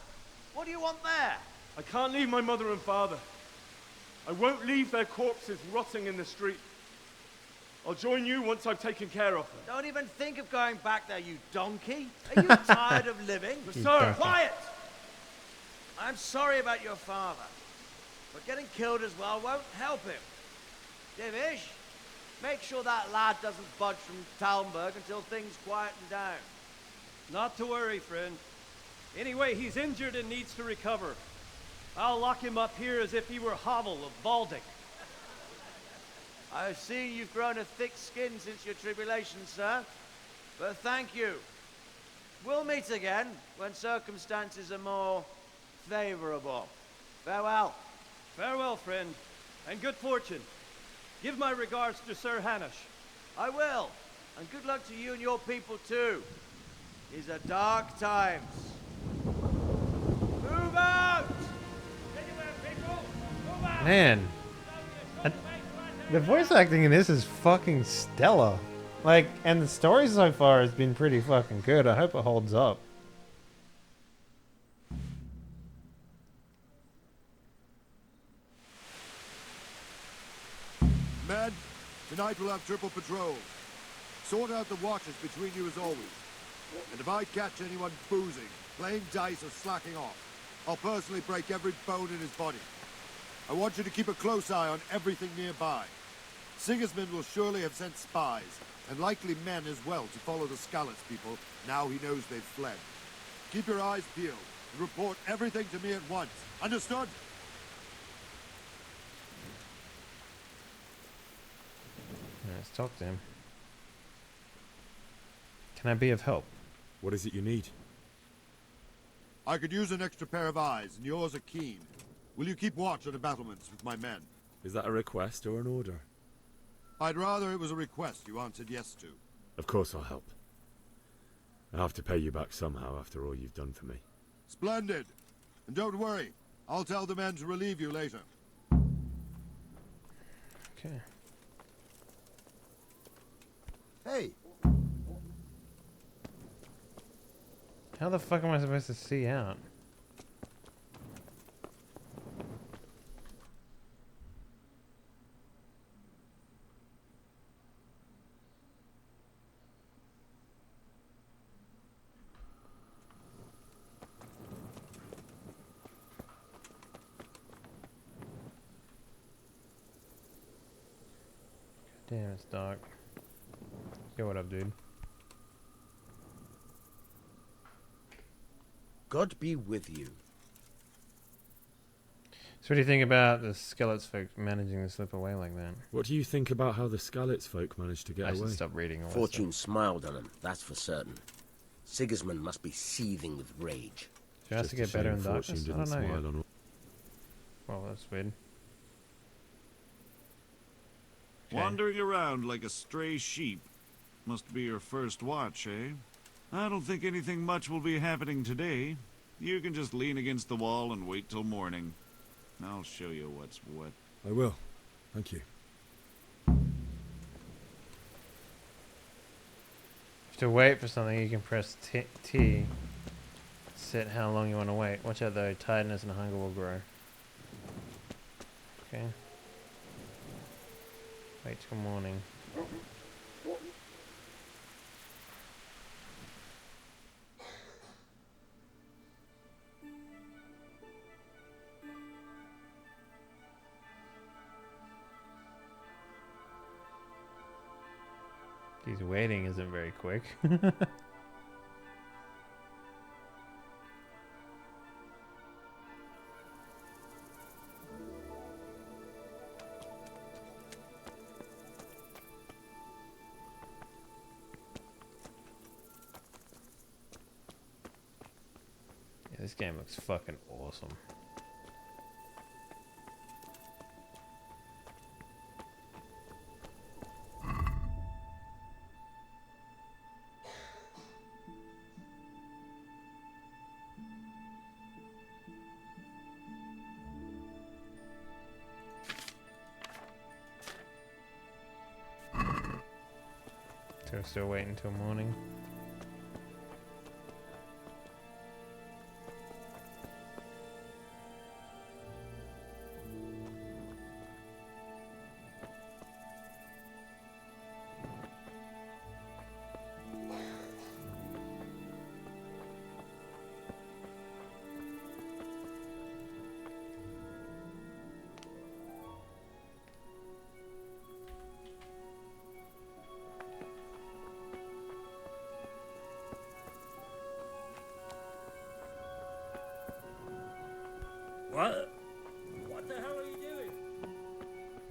What do you want there? I can't leave my mother and father. I won't leave their corpses rotting in the street. I'll join you once I've taken care of them. Don't even think of going back there, you donkey. Are you tired of living? Sir! Quiet! I'm sorry about your father, but getting killed as well won't help him. Divish, Make sure that lad doesn't budge from Talmberg until things quieten down. Not to worry, friend. Anyway, he's injured and needs to recover. I'll lock him up here as if he were Hovel of Baldic. I've seen you've grown a thick skin since your tribulation, sir. But thank you. We'll meet again when circumstances are more favorable. Farewell. Farewell, friend, and good fortune. Give my regards to Sir Hanush. I will, and good luck to you and your people too. These are dark times. Move out! Man, the voice acting in this is fucking stellar. Like, and the story so far has been pretty fucking good. I hope it holds up. Men, tonight we'll have triple patrols. Sort out the watches between you as always. And if I catch anyone boozing, playing dice or slacking off, I'll personally break every bone in his body. I want you to keep a close eye on everything nearby. Sigismund will surely have sent spies, and likely men as well, to follow the Skalitz people now he knows they've fled. Keep your eyes peeled and report everything to me at once. Understood? Let's talk to him. Can I be of help? What is it you need? I could use an extra pair of eyes, and yours are keen. Will you keep watch on the battlements with my men? Is that a request or an order? I'd rather it was a request you answered yes to. Of course I'll help. I have to pay you back somehow after all you've done for me. Splendid! And don't worry, I'll tell the men to relieve you later. Okay. Hey! How the fuck am I supposed to see out? Damn, it's dark. Yo, what up, dude? God be with you. So what do you think about the Skalitz folk managing to slip away like that? What do you think about how the Skalitz folk managed to get I away? should stop reading all that Fortune stuff. smiled on him, that's for certain. Sigismund must be seething with rage. Do you have to get better in darkness? I don't know yet. Well, that's weird. Okay. Wandering around like a stray sheep. Must be your first watch, eh? I don't think anything much will be happening today. You can just lean against the wall and wait till morning. I'll show you what's what. I will. Thank you. To wait for something, you can press T. Set how long you want to wait. Watch out though, tiredness and hunger will grow. Okay. Wait till morning. He's waiting isn't very quick. Yeah, this game looks fucking awesome. So we're still waiting until morning.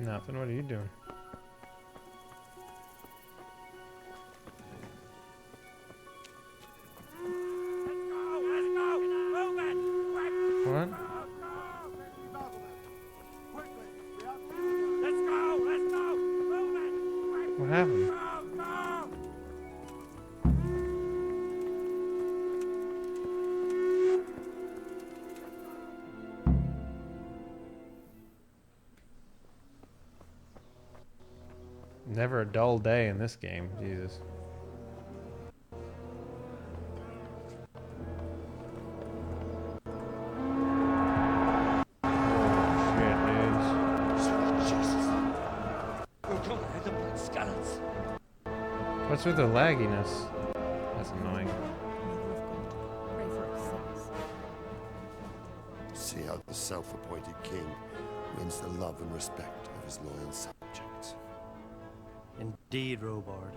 Nothing. What are you doing? What? What happened? Never a dull day in this game, Jesus. What's with the lagginess? That's annoying. See how the self-appointed king wins the love and respect of his loyal subjects. Indeed, Robard.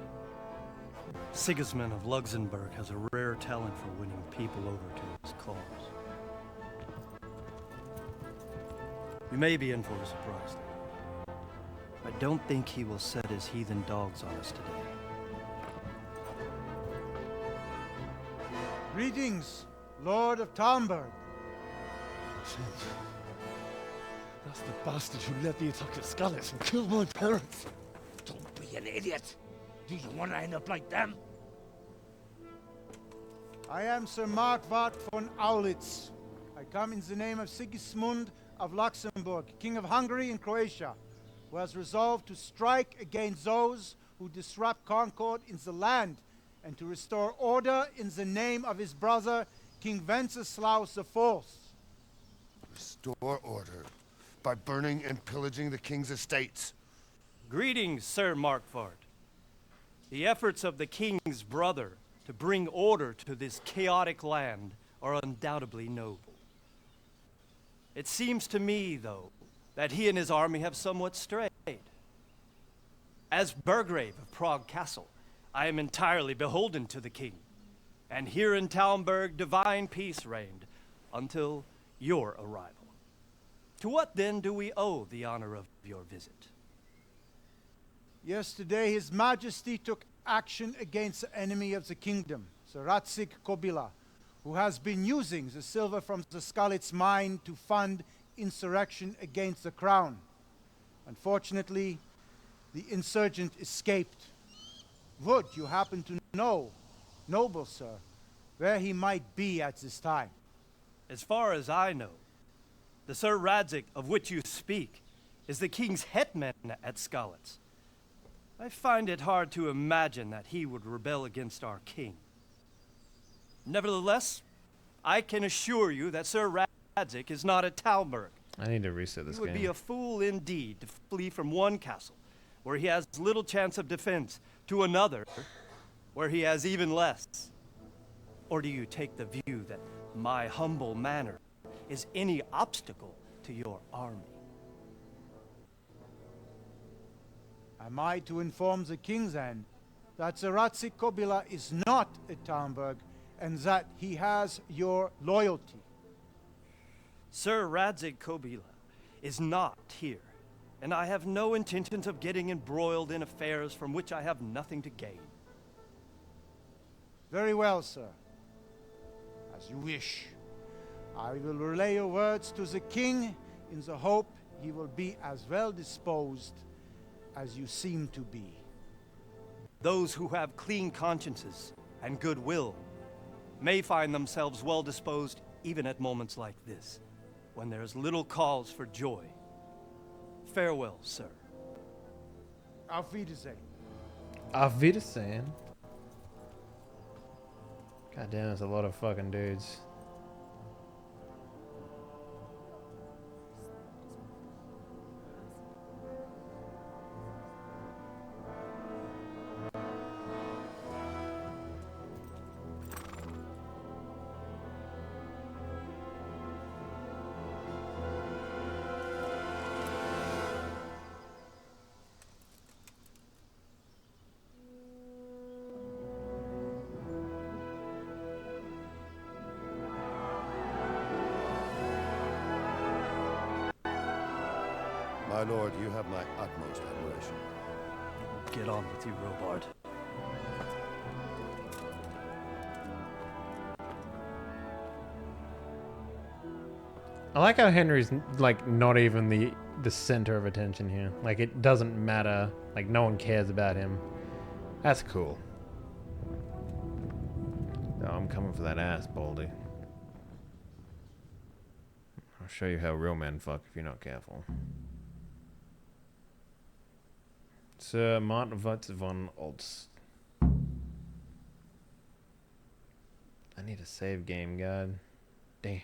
Sigismund of Luxembourg has a rare talent for winning people over to his cause. We may be in for a surprise, though. I don't think he will set his heathen dogs on us today. Greetings, Lord of Talmberg. That's the bastard who led the attack at Scarlet and killed my parents. Don't be an idiot. Do you want to end up like them? I am Sir Markwart von Aulitz. I come in the name of Sigismund of Luxembourg, King of Hungary and Croatia, who has resolved to strike against those who disrupt concord in the land and to restore order in the name of his brother, King Wenceslaus IV. Restore order by burning and pillaging the king's estates. Greetings, Sir Markwart. The efforts of the king's brother to bring order to this chaotic land are undoubtedly noble. It seems to me, though, that he and his army have somewhat strayed. As Burgrave of Prague Castle, I am entirely beholden to the king, and here in Talmberg divine peace reigned until your arrival. To what then do we owe the honor of your visit? Yesterday, His Majesty took action against the enemy of the kingdom, Sir Ratzik Kobila, who has been using the silver from the Skalitz mine to fund insurrection against the crown. Unfortunately, the insurgent escaped. Would you happen to know, noble sir, where he might be at this time? As far as I know, the Sir Radzik of which you speak is the king's hetman at Skalitz. I find it hard to imagine that he would rebel against our king. Nevertheless, I can assure you that Sir Radzik is not at Talmberg. I need to reset this He would game. be a fool indeed to flee from one castle where he has little chance of defense to another where he has even less. Or do you take the view that my humble manner is any obstacle to your army? Am I to inform the king then that Sir Ratzik Kobila is not at Talmberg and that he has your loyalty? Sir Radzik Kobila is not here, and I have no intentions of getting embroiled in affairs from which I have nothing to gain. Very well, sir. As you wish. I will relay your words to the king in the hope he will be as well disposed as you seem to be. Those who have clean consciences and goodwill may find themselves well disposed even at moments like this, when there is little cause for joy. Farewell, sir. Auf Wiedersehen. Auf Wiedersehen. God damn, that's a lot of fucking dudes. My lord, you have my utmost admiration. Get on with you, Robard. I like how Henry's like not even the center of attention here. Like it doesn't matter. Like no one cares about him. That's cool. Oh, I'm coming for that ass, Baldy. I'll show you how real men fuck if you're not careful. Sir Martwitz von Oltz. I need a save game, God. Damn.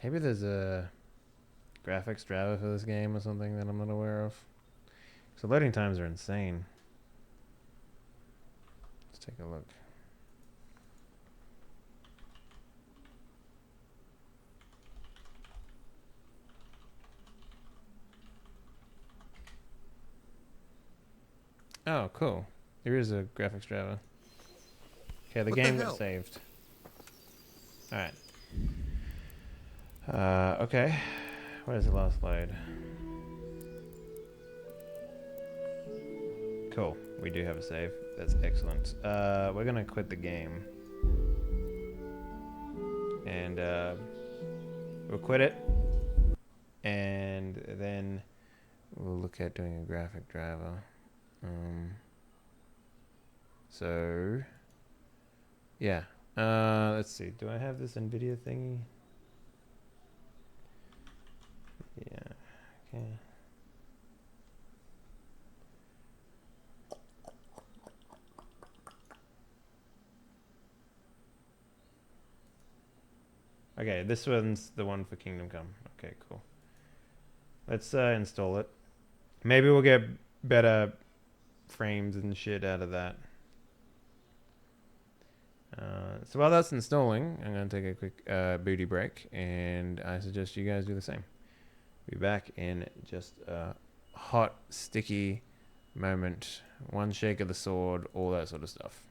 Maybe there's a graphics driver for this game or something that I'm not aware of. So loading times are insane. Let's take a look. Oh, cool. There is a graphics driver. Okay, the game got saved. Alright. Okay. Where's the last load? Cool. We do have a save. That's excellent. We're gonna quit the game. And, we'll quit it. And then we'll look at doing a graphic driver. So, yeah. Let's see. Do I have this NVIDIA thingy? Yeah. Okay. Okay, this one's the one for Kingdom Come. Okay, cool. Let's install it. Maybe we'll get better frames and shit out of that. So while that's installing, I'm going to take a quick booty break, and I suggest you guys do the same. Be back in just a hot, sticky moment. One shake of the sword, all that sort of stuff.